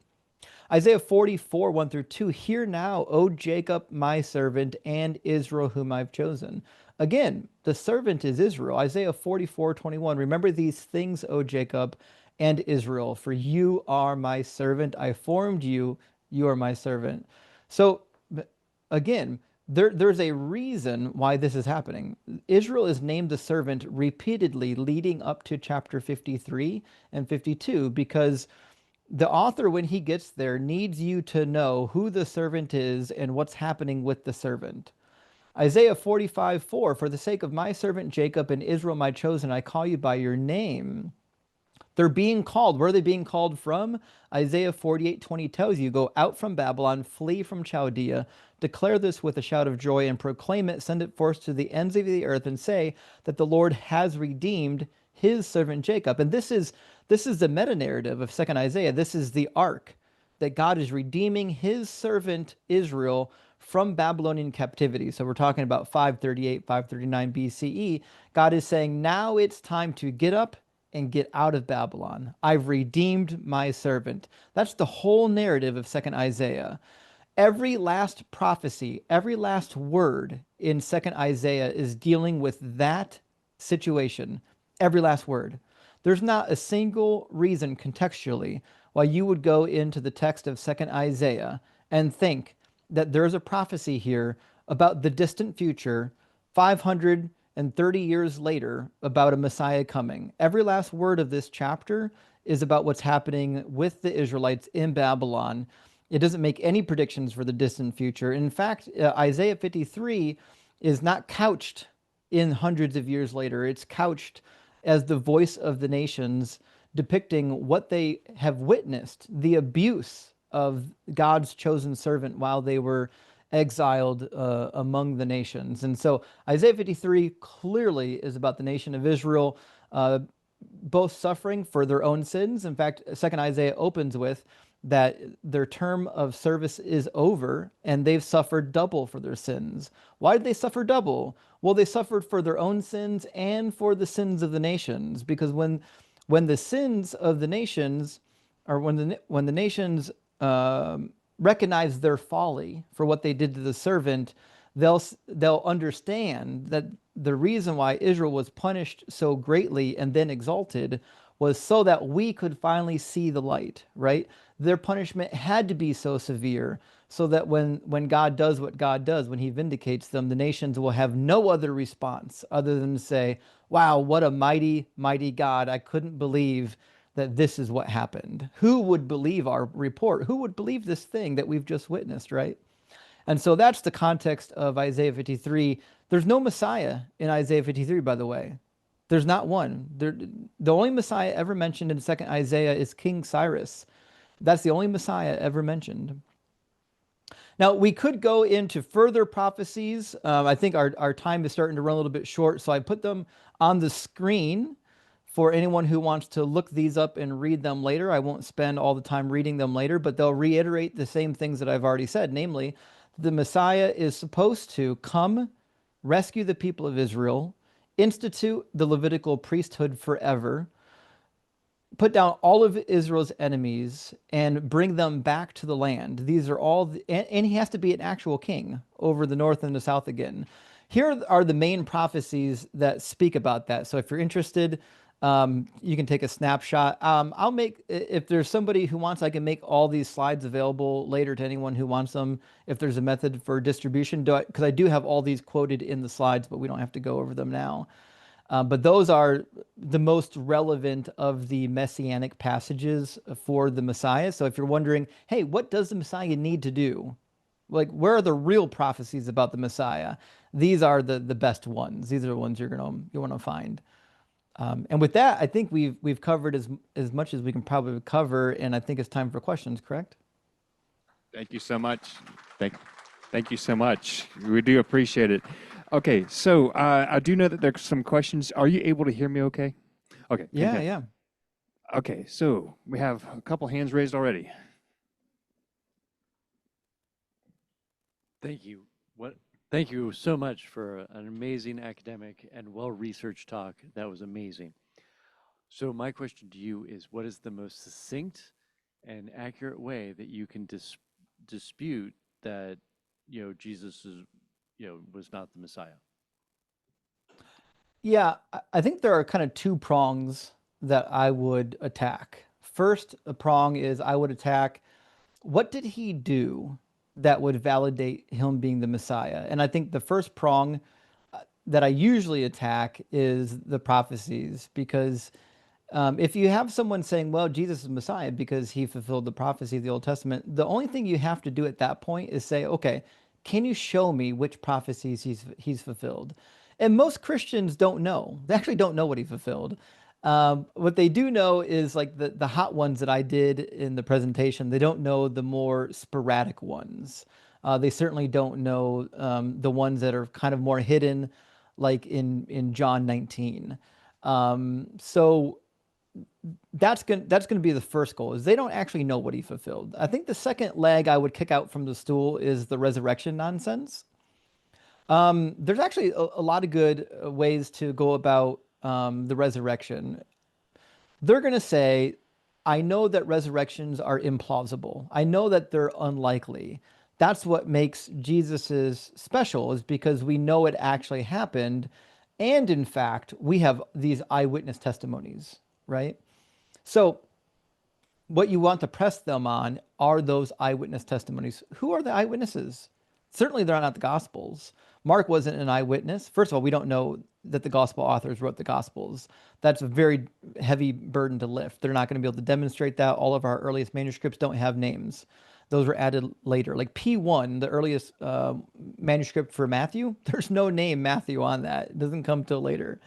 Isaiah 44, 1 through 2, "Hear now, O Jacob, my servant, and Israel, whom I've chosen." Again, the servant is Israel. Isaiah 44, 21, "Remember these things, O Jacob and Israel, for you are my servant. I formed you, you are my servant." So again, There's a reason why this is happening. Israel is named the servant repeatedly leading up to chapter 53 and 52 because the author, when he gets there, needs you to know who the servant is and what's happening with the servant. Isaiah 45:4, for the sake of my servant Jacob and Israel, my chosen, I call you by your name. They're being called. Where are they being called from? Isaiah 48:20 tells you, go out from Babylon, flee from Chaldea, declare this with a shout of joy and proclaim it, send it forth to the ends of the earth and say that the Lord has redeemed his servant Jacob. And this is the meta narrative of second Isaiah. This is the arc that God is redeeming his servant Israel from Babylonian captivity. So we're talking about 538, 539 BCE. God is saying, now it's time to get up and get out of Babylon. I've redeemed my servant. That's the whole narrative of second Isaiah. Every last prophecy, every last word in second Isaiah is dealing with that situation. Every last word. There's not a single reason contextually why you would go into the text of second Isaiah and think that there's a prophecy here about the distant future, 530 years later, about a Messiah coming. Every last word of this chapter is about what's happening with the Israelites in Babylon. It doesn't make any predictions for the distant future. In fact, Isaiah 53 is not couched in hundreds of years later. It's couched as the voice of the nations, depicting what they have witnessed, the abuse of God's chosen servant while they were exiled among the nations. And so Isaiah 53 clearly is about the nation of Israel, uh, both suffering for their own sins. In fact, second Isaiah opens with that their term of service is over and they've suffered double for their sins. Why did they suffer double? Well, they suffered for their own sins and for the sins of the nations, because when the sins of the nations, or when the nations recognize their folly for what they did to the servant, they'll understand that the reason why Israel was punished so greatly and then exalted was so that we could finally see the light, right? Their punishment had to be so severe so that when God does what God does, when he vindicates them, the nations will have no other response other than to say, wow, what a mighty, mighty God. I couldn't believe that this is what happened. Who would believe our report? Who would believe this thing that we've just witnessed, right? And so that's the context of Isaiah 53. There's no Messiah in Isaiah 53, by the way. There's not one. The only Messiah ever mentioned in second Isaiah is King Cyrus. That's the only Messiah ever mentioned. Now, we could go into further prophecies. I think our time is starting to run a little bit short, so I put them on the screen for anyone who wants to look these up and read them later. I won't spend all the time reading them later, but they'll reiterate the same things that I've already said, namely, the Messiah is supposed to come, rescue the people of Israel, institute the Levitical priesthood forever, put down all of Israel's enemies and bring them back to the land. These are all, and he has to be an actual king over the north and the south again. Here are the main prophecies that speak about that. So if you're interested, you can take a snapshot. I'll make, if there's somebody who wants, I can make all these slides available later to anyone who wants them. If there's a method for distribution, because I do have all these quoted in the slides, but we don't have to go over them now. But those are the most relevant of the messianic passages for the Messiah. So if you're wondering, hey, what does the Messiah need to do? Like, where are the real prophecies about the Messiah? These are the best ones. These are the ones you want to find. And with that, I think we've covered as much as we can probably cover, and I think it's time for questions. Correct? Thank you so much. Thank, thank you so much. We do appreciate it. Okay, so I do know that there's some questions. Are you able to hear me okay? Okay, Yeah, fantastic. yeah. Okay, so we have a couple hands raised already. Thank you. What? Thank you so much for an amazing academic and well-researched talk. That was amazing. So my question to you is, what is the most succinct and accurate way that you can dispute that, Jesus is, was not the Messiah? Yeah, I think there are kind of two prongs that I would attack. First, a prong is I would attack, what did he do? that would validate him being the Messiah. And I think the first prong that I usually attack is the prophecies, because if you have someone saying, well, Jesus is Messiah because he fulfilled the prophecy of the Old Testament, the only thing you have to do at that point is say, okay, can you show me which prophecies he's fulfilled? And most Christians don't know. They actually don't know what he fulfilled. What they do know is like the hot ones that I did in the presentation. They don't know the more sporadic ones. They certainly don't know the ones that are kind of more hidden, like in John 19. So that's gonna be the first goal, is they don't actually know what he fulfilled. I think the second leg I would kick out from the stool is the resurrection nonsense. There's actually a lot of good ways to go about the resurrection. They're going to say, I know that resurrections are implausible. I know that they're unlikely. That's what makes Jesus's special, is because we know it actually happened. And in fact, we have these eyewitness testimonies, right? So what you want to press them on are those eyewitness testimonies. Who are the eyewitnesses? Certainly, they're not the Gospels. Mark wasn't an eyewitness. First of all, we don't know that the Gospel authors wrote the Gospels. That's a very heavy burden to lift. They're not going to be able to demonstrate that. All of our earliest manuscripts don't have names. Those were added later. Like P1, the earliest manuscript for Matthew, there's no name Matthew on that. It doesn't come till later.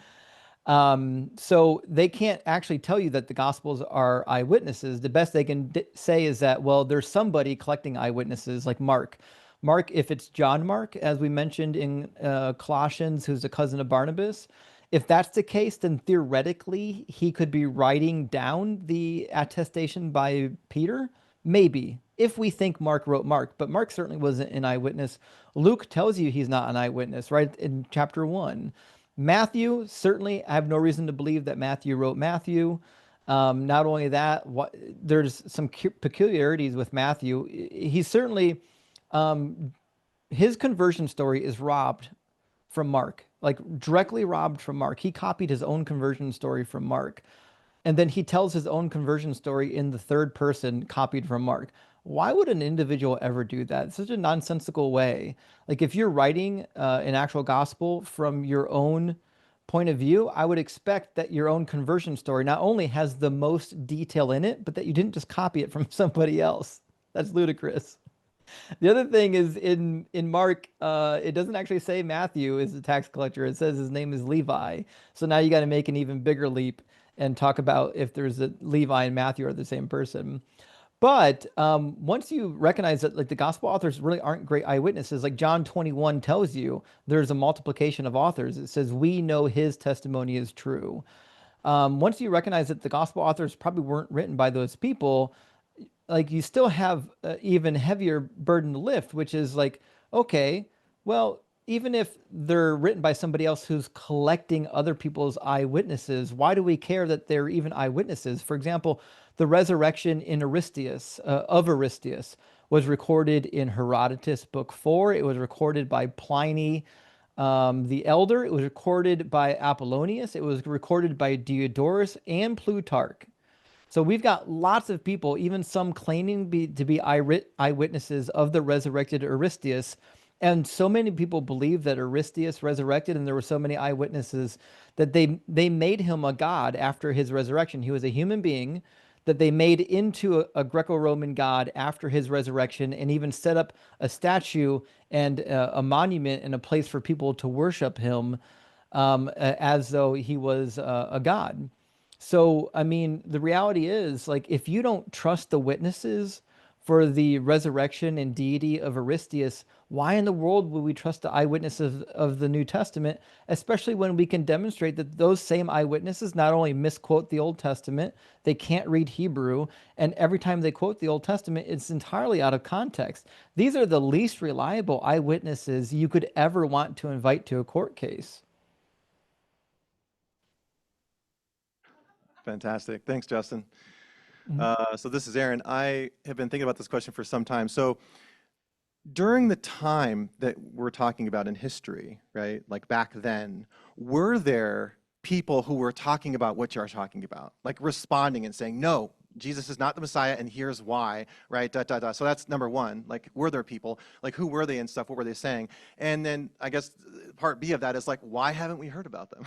So they can't actually tell you that the Gospels are eyewitnesses. The best they can say is that, well, there's somebody collecting eyewitnesses like Mark. Mark, if it's John Mark, as we mentioned in Colossians, who's a cousin of Barnabas, if that's the case, then theoretically he could be writing down the attestation by Peter. Maybe, if we think Mark wrote Mark, but Mark certainly wasn't an eyewitness. Luke tells you he's not an eyewitness, right, in chapter 1. Matthew, certainly, I have no reason to believe that Matthew wrote Matthew. Not only that, there's some peculiarities with Matthew. He's certainly, his conversion story is robbed from Mark, like directly robbed from Mark. He copied his own conversion story from Mark. And then he tells his own conversion story in the third person, copied from Mark. Why would an individual ever do that? It's such a nonsensical way. Like if you're writing an actual gospel from your own point of view, I would expect that your own conversion story not only has the most detail in it, but that you didn't just copy it from somebody else. That's ludicrous. The other thing is in Mark, it doesn't actually say Matthew is a tax collector. It says his name is Levi. So now you got to make an even bigger leap and talk about if there's a Levi and Matthew are the same person. But once you recognize that like the gospel authors really aren't great eyewitnesses, like John 21 tells you, there's a multiplication of authors. It says we know his testimony is true. Once you recognize that the gospel authors probably weren't written by those people, like you still have an even heavier burden to lift, which is like, okay, well, even if they're written by somebody else who's collecting other people's eyewitnesses, why do we care that they're even eyewitnesses? For example, the resurrection in of Aristeus was recorded in Herodotus book 4. It was recorded by Pliny the Elder. It was recorded by Apollonius. It was recorded by Diodorus and Plutarch. So we've got lots of people, even some claiming to be eyewitnesses of the resurrected Aristeus. And so many people believe that Aristeus resurrected, and there were so many eyewitnesses that they made him a god after his resurrection. He was a human being that they made into a Greco-Roman god after his resurrection, and even set up a statue and a monument and a place for people to worship him as though he was a god. So, I mean, the reality is, like, if you don't trust the witnesses for the resurrection and deity of Aristeus, why in the world would we trust the eyewitnesses of the New Testament, especially when we can demonstrate that those same eyewitnesses not only misquote the Old Testament, they can't read Hebrew, and every time they quote the Old Testament, it's entirely out of context. These are the least reliable eyewitnesses you could ever want to invite to a court case. Fantastic. Thanks, Justin. Mhm. So this is Aaron. I have been thinking about this question for some time. So during the time that we're talking about in history, right, like back then, were there people who were talking about what you're talking about, like responding and saying, no, Jesus is not the Messiah, and here's why, right? Da, da, da. So that's number one. Like, were there people? Like, who were they and stuff? What were they saying? And then I guess part B of that is like, why haven't we heard about them?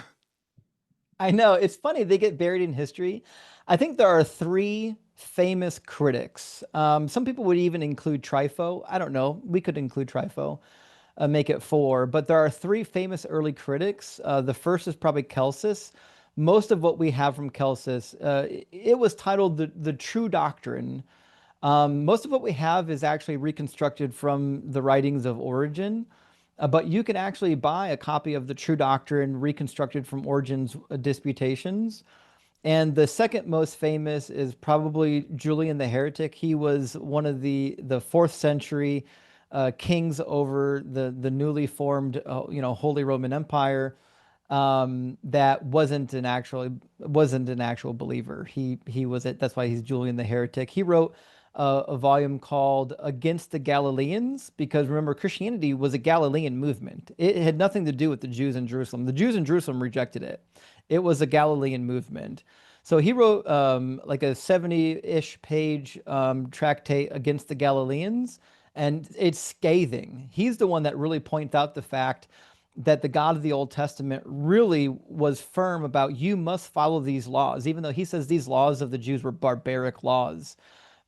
I know it's funny they get buried in history. I think there are three famous critics. Some people would even include Trifo. I don't know. We could include Trifo, make it four. But there are three famous early critics. The first is probably Celsus. Most of what we have from Celsus, it was titled the True Doctrine. Most of what we have is actually reconstructed from the writings of Origen, but you can actually buy a copy of the True Doctrine reconstructed from Origen's disputations. And the second most famous is probably Julian the Heretic. He was one of the fourth century kings over the newly formed Holy Roman Empire, that wasn't an actual believer. He was it. That's why he's Julian the Heretic. He wrote a volume called Against the Galileans, because remember, Christianity was a Galilean movement. It had nothing to do with the Jews in Jerusalem. The Jews in Jerusalem rejected it. It was a Galilean movement. So he wrote like a 70-ish page tractate against the Galileans, and it's scathing. He's the one that really points out the fact that the God of the Old Testament really was firm about you must follow these laws, even though he says these laws of the Jews were barbaric laws.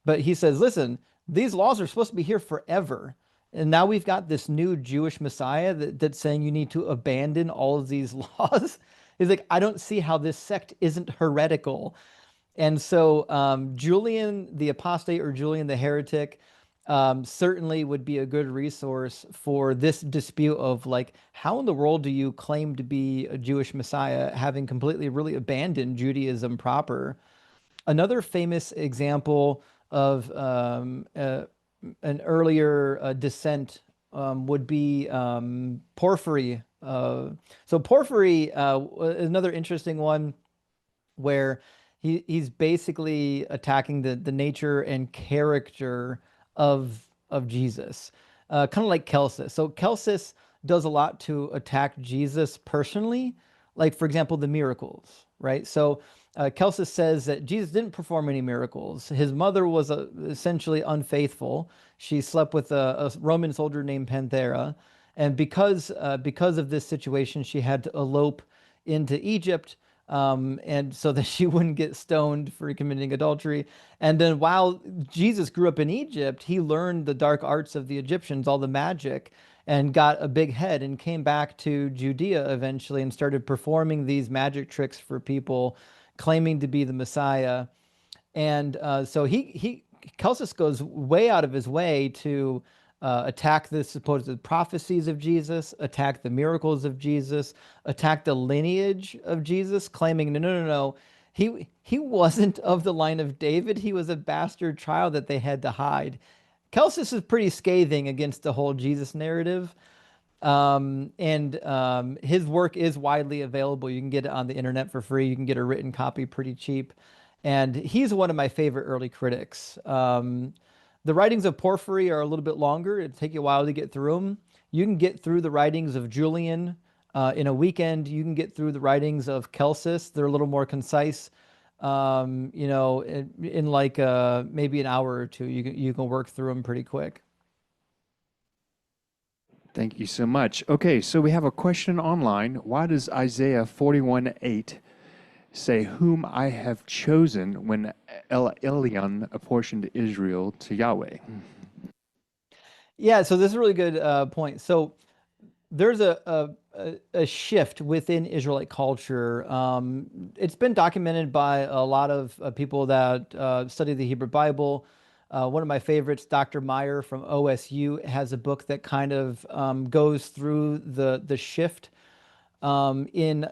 But he says, listen, these laws are supposed to be here forever. And now we've got this new Jewish Messiah that's saying you need to abandon all of these laws. He's like, I don't see how this sect isn't heretical. And so Julian the Apostate or Julian the Heretic certainly would be a good resource for this dispute of like, how in the world do you claim to be a Jewish Messiah having completely really abandoned Judaism proper? Another famous example of an earlier dissent would be Porphyry. So Porphyry is another interesting one where he's basically attacking the nature and character of Jesus, kind of like Celsus. So Celsus does a lot to attack Jesus personally, like for example the miracles, right? So Celsus says that Jesus didn't perform any miracles. His mother was essentially unfaithful. She slept with a Roman soldier named Panthera, and because of this situation, she had to elope into Egypt, and so that she wouldn't get stoned for committing adultery. And then while Jesus grew up in Egypt, he learned the dark arts of the Egyptians, all the magic, and got a big head and came back to Judea eventually and started performing these magic tricks for people, claiming to be the Messiah. And so Celsus goes way out of his way to attack the supposed prophecies of Jesus, attack the miracles of Jesus, attack the lineage of Jesus, claiming, no, no, no, no, he wasn't of the line of David. He was a bastard child that they had to hide. Celsus is pretty scathing against the whole Jesus narrative. And his work is widely available. You can get it on the internet for free. You can get a written copy pretty cheap. And he's one of my favorite early critics. The writings of Porphyry are a little bit longer. It'll take you a while to get through them. You can get through the writings of Julian in a weekend. You can get through the writings of Celsus. They're a little more concise. In like maybe an hour or two, you can work through them pretty quick. Thank you so much. Okay, so we have a question online. Why does Isaiah 41:8 say, "Whom I have chosen," when Elyon apportioned Israel to Yahweh? Yeah, so this is a really good point. So there's a shift within Israelite culture. It's been documented by a lot of people that study the Hebrew Bible. One of my favorites, Dr. Meyer from OSU, has a book that kind of goes through the shift in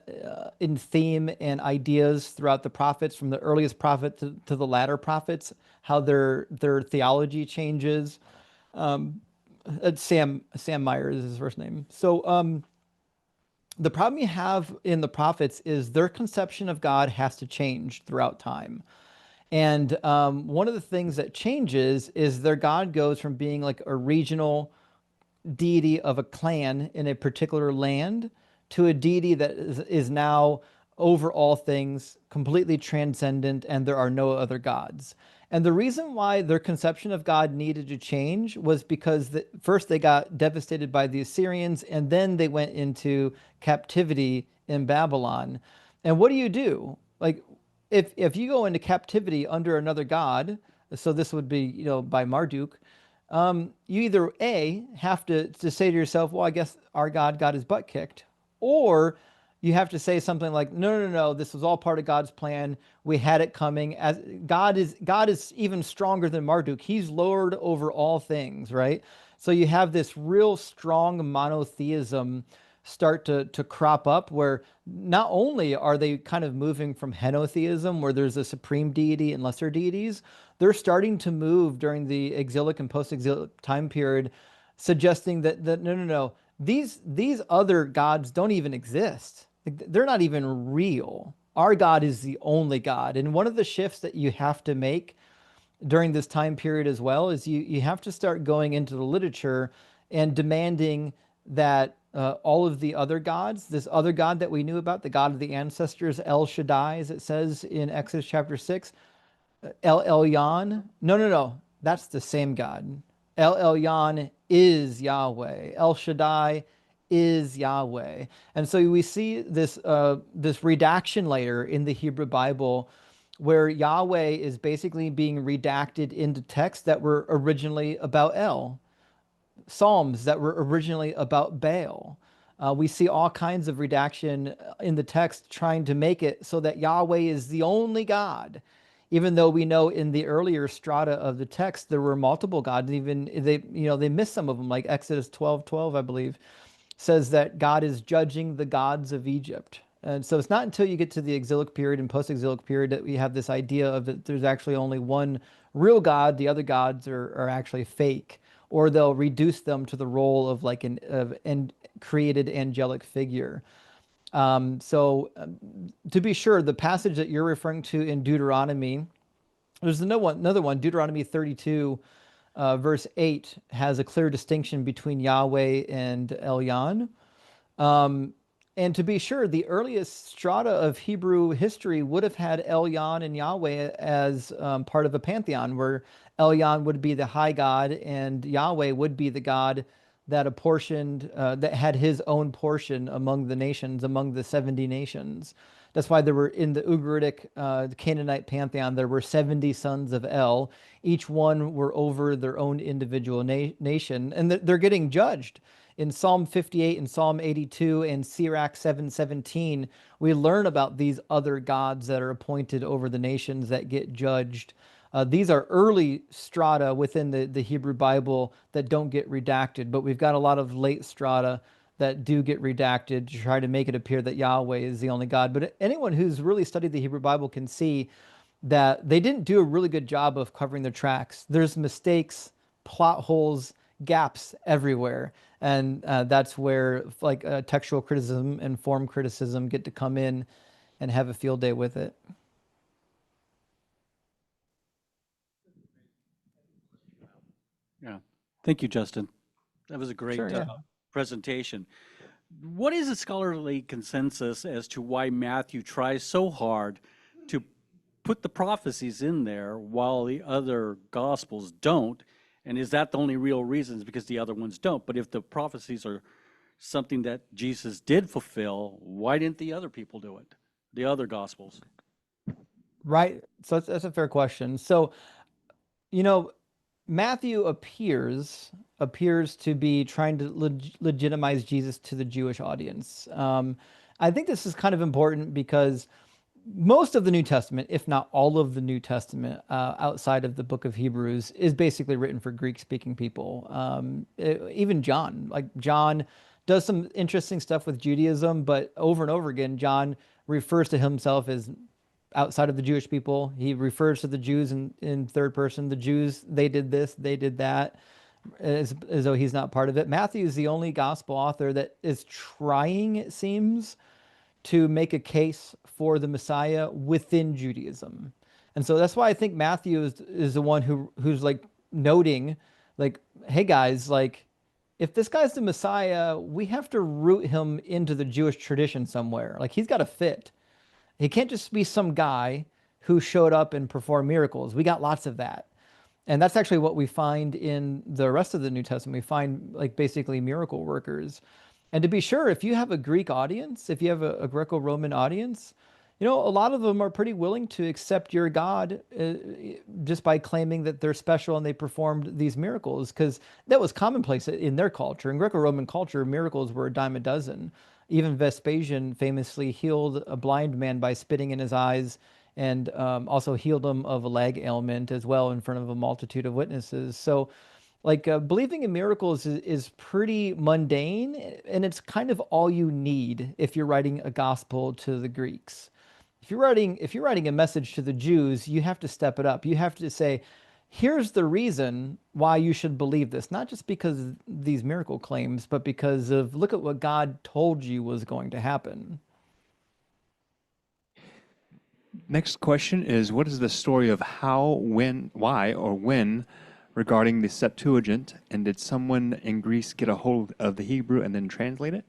theme and ideas throughout the prophets, from the earliest prophet to the latter prophets, how their theology changes. Sam Meyer is his first name. So the problem you have in the prophets is their conception of God has to change throughout time. And one of the things that changes is their God goes from being like a regional deity of a clan in a particular land to a deity that is now over all things, completely transcendent, and there are no other gods. And the reason why their conception of God needed to change was because first they got devastated by the Assyrians, and then they went into captivity in Babylon. And what do? Like, if you go into captivity under another god, so this would be, by Marduk, you either A, have to say to yourself, well, I guess our God got his butt kicked, or you have to say something like, no, no, no, no, this was all part of God's plan. We had it coming. As God is even stronger than Marduk. He's Lord over all things, right? So you have this real strong monotheism start to crop up, where not only are they kind of moving from henotheism, where there's a supreme deity and lesser deities, they're starting to move during the exilic and post-exilic time period, suggesting that no, no, no, these other gods don't even exist. Like, they're not even real. Our God is the only God. And one of the shifts that you have to make during this time period as well is you have to start going into the literature and demanding that all of the other gods, this other God that we knew about, the God of the ancestors, El Shaddai, as it says in Exodus chapter 6, El Elyon. No, no, no. That's the same God. El Elyon is Yahweh. El Shaddai is Yahweh. And so we see this redaction later in the Hebrew Bible, where Yahweh is basically being redacted into texts that were originally about El, Psalms that were originally about Baal. We see all kinds of redaction in the text trying to make it so that Yahweh is the only God, even though we know in the earlier strata of the text there were multiple gods. Even they missed some of them, like Exodus 12:12, I believe, says that God is judging the gods of Egypt. And so it's not until you get to the exilic period and post-exilic period that we have this idea of that there's actually only one real God. The other gods are actually fake, or they'll reduce them to the role of like an created angelic figure. To be sure, the passage that you're referring to in Deuteronomy, there's another one, Deuteronomy 32, verse 8, has a clear distinction between Yahweh and Elyon. And to be sure, the earliest strata of Hebrew history would have had Elyon and Yahweh as part of a pantheon, where Elyon would be the high god and Yahweh would be the god that that had his own portion among the nations, among the 70 nations. That's why there were in the Ugaritic Canaanite pantheon, there were 70 sons of El. Each one were over their own individual nation, and they're getting judged. In Psalm 58 and Psalm 82 and Sirach 7:17, we learn about these other gods that are appointed over the nations that get judged. These are early strata within the Hebrew Bible that don't get redacted, but we've got a lot of late strata that do get redacted to try to make it appear that Yahweh is the only God. But anyone who's really studied the Hebrew Bible can see that they didn't do a really good job of covering their tracks. There's mistakes, plot holes, gaps everywhere. And that's where like textual criticism and form criticism get to come in and have a field day with it. Yeah. Thank you, Justin. That was a great Sure, yeah. presentation. What is the scholarly consensus as to why Matthew tries so hard to put the prophecies in there while the other gospels don't? And is that the only real reason? Because the other ones don't? But if the prophecies are something that Jesus did fulfill, why didn't the other people do it? The other gospels? Right. So that's a fair question. So, you know, Matthew appears to be trying to legitimize Jesus to the Jewish audience. I think this is kind of important because most of the New Testament, if not all of the New Testament, outside of the book of Hebrews, is basically written for Greek-speaking people. Even John, like John, does some interesting stuff with Judaism, but over and over again, John refers to himself as outside of the Jewish people. He refers to the Jews in third person. The Jews, they did this, they did that, as though he's not part of it. Matthew is the only gospel author that is trying, it seems, to make a case for the Messiah within Judaism. And so that's why I think Matthew is the one who's like noting, like, hey guys, like, if this guy's the Messiah, we have to root him into the Jewish tradition somewhere. Like, he's got to fit. He can't just be some guy who showed up and performed miracles. We got lots of that. And that's actually what we find in the rest of the New Testament. We find like basically miracle workers. And to be sure, if you have a Greek audience, if you have a Greco-Roman audience, you know, a lot of them are pretty willing to accept your God just by claiming that they're special and they performed these miracles, because that was commonplace in their culture. In Greco-Roman culture, miracles were a dime a dozen. Even Vespasian famously healed a blind man by spitting in his eyes, and also healed him of a leg ailment as well in front of a multitude of witnesses. So, like, believing in miracles is pretty mundane, and it's kind of all you need if you're writing a gospel to the Greeks. If you're writing a message to the Jews, you have to step it up. You have to say, here's the reason why you should believe this, not just because of these miracle claims, but because of look at what God told you was going to happen. Next question is, what is the story of how, when, why, or when regarding the Septuagint? And did someone in Greece get a hold of the Hebrew and then translate it?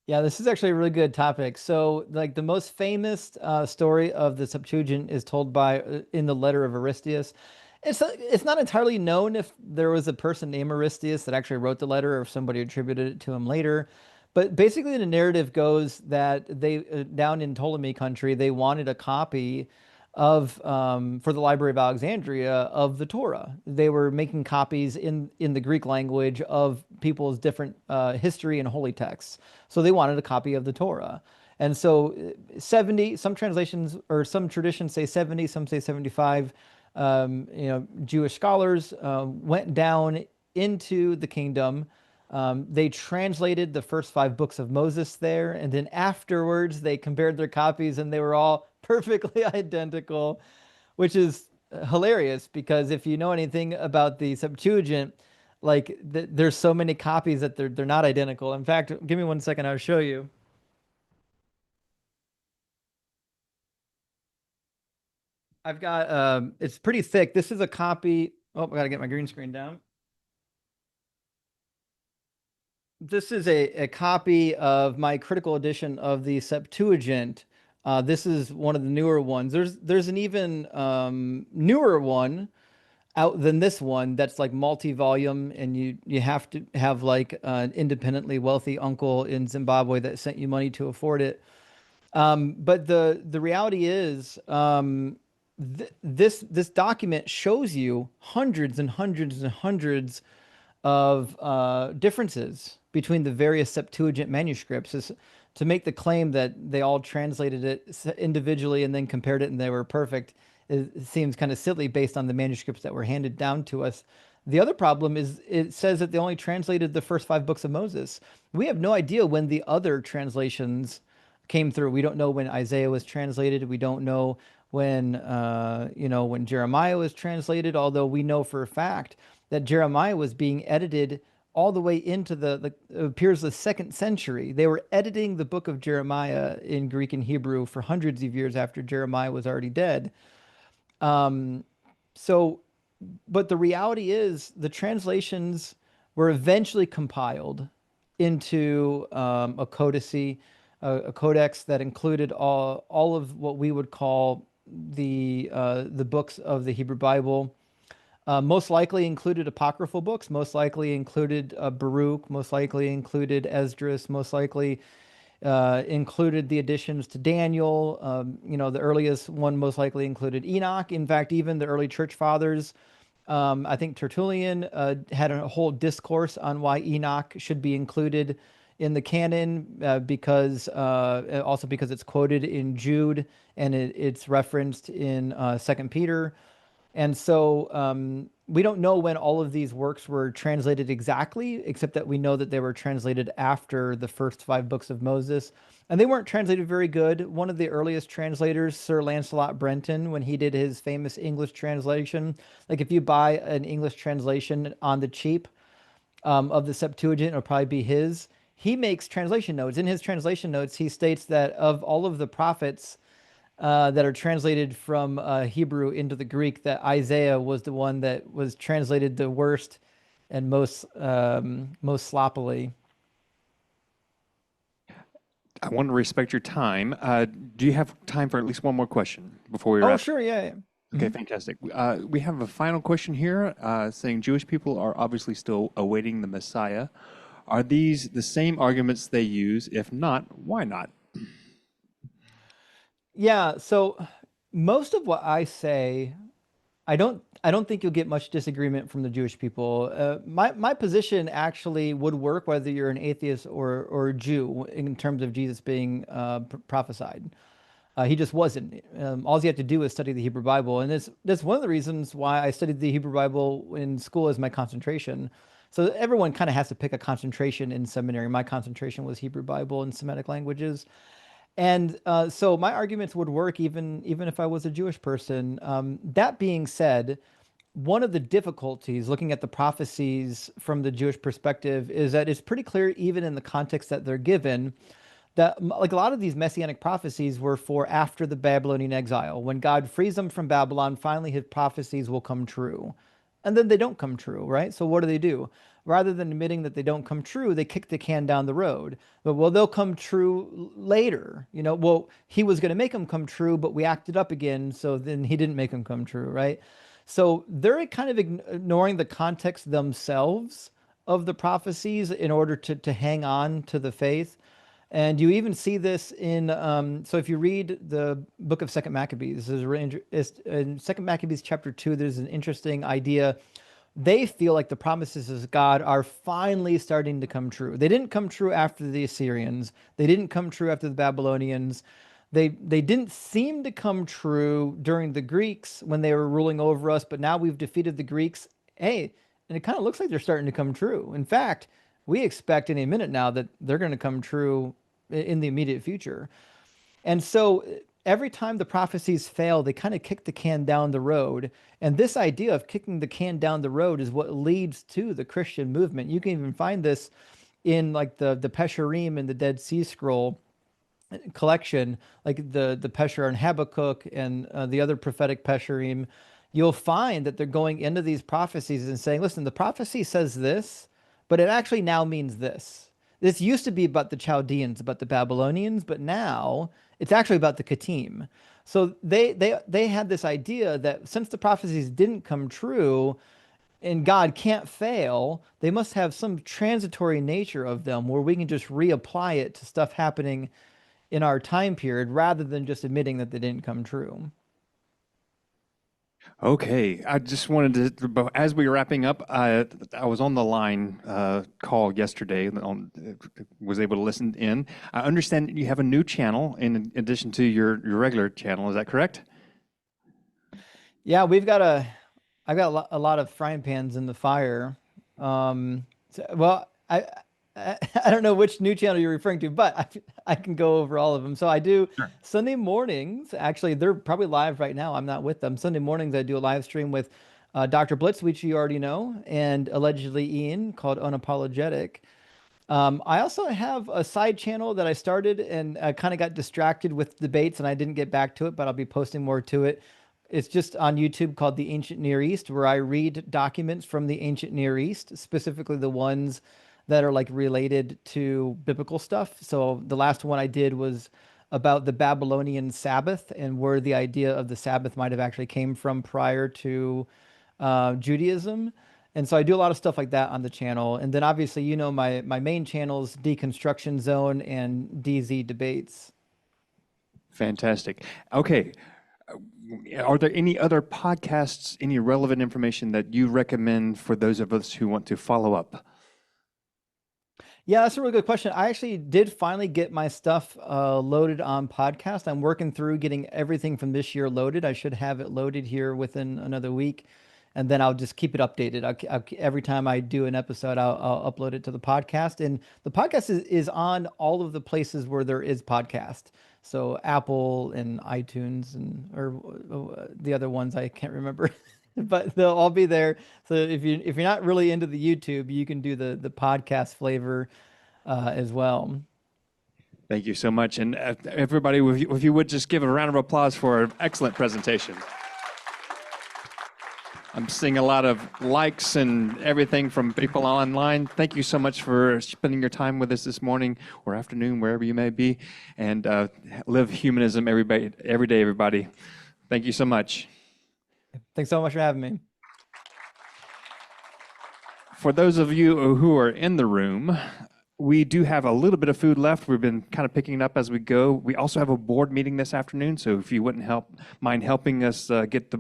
Yeah, this is actually a really good topic. So, like the most famous story of the Septuagint is told by in the letter of Aristeas. It's not entirely known if there was a person named Aristeas that actually wrote the letter, or if somebody attributed it to him later. But basically, the narrative goes that they down in Ptolemy country, they wanted a copy of for the Library of Alexandria of the Torah. They were making copies in the Greek language of people's different history and holy texts. So they wanted a copy of the Torah. And so 70, some translations or some traditions say 70, some say 75. Jewish scholars went down into the kingdom. They translated the first 5 books of Moses there, and then afterwards they compared their copies, and they were all perfectly identical, which is hilarious because if you know anything about the Septuagint, like there's so many copies that they're not identical. In fact, give me 1 second, I'll show you. I've got it's pretty thick. This is a copy. Oh, I gotta get my green screen down. This is a copy of my critical edition of the Septuagint. This is one of the newer ones. There's an even newer one out than this one that's like multi-volume, and you have to have like an independently wealthy uncle in Zimbabwe that sent you money to afford it. But the reality is, this document shows you hundreds and hundreds and hundreds of differences between the various Septuagint manuscripts, is to make the claim that they all translated it individually and then compared it and they were perfect. It seems kind of silly based on the manuscripts that were handed down to us. The other problem is it says that they only translated the first 5 books of Moses. We have no idea when the other translations came through. We don't know when Isaiah was translated. We don't know when Jeremiah was translated, although we know for a fact that Jeremiah was being edited all the way into it appears the 2nd century. They were editing the book of Jeremiah in Greek and Hebrew for hundreds of years after Jeremiah was already dead. So, but the reality is the translations were eventually compiled into a codice, a codex that included all of what we would call the books of the Hebrew Bible. Most likely included apocryphal books, most likely included Baruch, most likely included Esdras, most likely included the additions to Daniel. The earliest one most likely included Enoch. In fact, even the early church fathers, I think Tertullian had a whole discourse on why Enoch should be included in the canon, because it's quoted in Jude and it's referenced in 2 Peter. And so we don't know when all of these works were translated exactly, except that we know that they were translated after the first 5 books of Moses. And they weren't translated very good. One of the earliest translators, Sir Lancelot Brenton, when he did his famous English translation, like if you buy an English translation on the cheap of the Septuagint, it'll probably be his. He makes translation notes. In his translation notes, he states that of all of the prophets that are translated from Hebrew into the Greek, that Isaiah was the one that was translated the worst and most sloppily. I want to respect your time. Do you have time for at least one more question before we Oh, wrap? sure, yeah. Okay, fantastic. We have a final question here saying Jewish people are obviously still awaiting the Messiah. Are these the same arguments they use? If not, why not? Yeah, so most of what I say, I don't think you'll get much disagreement from the Jewish people. My position actually would work whether you're an atheist or a Jew in terms of Jesus being prophesied. He just wasn't. All you have to do is study the Hebrew Bible, and that's one of the reasons why I studied the Hebrew Bible in school as my concentration. So everyone kind of has to pick a concentration in seminary. My concentration was Hebrew Bible and Semitic languages. And so my arguments would work even if I was a Jewish person. That being said, one of the difficulties looking at the prophecies from the Jewish perspective is that it's pretty clear, even in the context that they're given, that like a lot of these messianic prophecies were for after the Babylonian exile. When God frees them from Babylon, finally his prophecies will come true. And then they don't come true, right? So what do? Rather than admitting that they don't come true, they kick the can down the road. But well, they'll come true later. Well, he was going to make them come true, but we acted up again, so then he didn't make them come true, right? So they're kind of ignoring the context themselves of the prophecies in order to hang on to the faith. And you even see this in, so if you read the book of Second Maccabees, in Second Maccabees chapter 2, there's an interesting idea. They feel like the promises of God are finally starting to come true. They didn't come true after the Assyrians. They didn't come true after the Babylonians. They didn't seem to come true during the Greeks when they were ruling over us, but now we've defeated the Greeks. Hey, and it kind of looks like they're starting to come true. In fact, we expect any minute now that they're going to come true in the immediate future. And so every time the prophecies fail, they kind of kick the can down the road. And this idea of kicking the can down the road is what leads to the Christian movement. You can even find this in like the Pesharim and the Dead Sea Scroll collection, like the Pesher and Habakkuk and the other prophetic Pesharim. You'll find that they're going into these prophecies and saying, listen, the prophecy says this, but it actually now means this. This used to be about the Chaldeans, about the Babylonians, but now it's actually about the Kittim. So they had this idea that since the prophecies didn't come true and God can't fail, they must have some transitory nature of them where we can just reapply it to stuff happening in our time period rather than just admitting that they didn't come true. Okay, I just wanted to, as we were wrapping up, I was on the line call yesterday, was able to listen in. I understand that you have a new channel in addition to your regular channel. Is that correct? Yeah, I've got a lot of frying pans in the fire. Well, I don't know which new channel you're referring to, but I can go over all of them. So I do Sunday mornings. Actually, they're probably live right now. I'm not with them. Sunday mornings, I do a live stream with Dr. Blitz, which you already know, and allegedly Ian, called Unapologetic. I also have a side channel that I started and I kind of got distracted with debates and I didn't get back to it, but I'll be posting more to it. It's just on YouTube called The Ancient Near East, where I read documents from the Ancient Near East, specifically the ones that are like related to biblical stuff. So the last one I did was about the Babylonian Sabbath and where the idea of the Sabbath might have actually came from prior to Judaism. And so I do a lot of stuff like that on the channel. And then obviously, my main channels, Deconstruction Zone and DZ Debates. Fantastic. Okay. Are there any other podcasts, any relevant information that you recommend for those of us who want to follow up? Yeah, that's a really good question. I actually did finally get my stuff loaded on podcast. I'm working through getting everything from this year loaded. I should have it loaded here within another week, and then I'll just keep it updated. Every time I do an episode, I'll upload it to the podcast. And the podcast is on all of the places where there is podcast. So Apple and iTunes or the other ones I can't remember. But they'll all be there. So if you're not really into the YouTube, you can do the podcast flavor as well. Thank you so much. And everybody, if you would just give a round of applause for an excellent presentation. I'm seeing a lot of likes and everything from people online. Thank you so much for spending your time with us this morning or afternoon, wherever you may be. And live humanism every day, everybody. Thank you so much. Thanks so much for having me. For those of you who are in the room, we do have a little bit of food left. We've been kind of picking it up as we go. We also have a board meeting this afternoon, so if you wouldn't mind helping us get the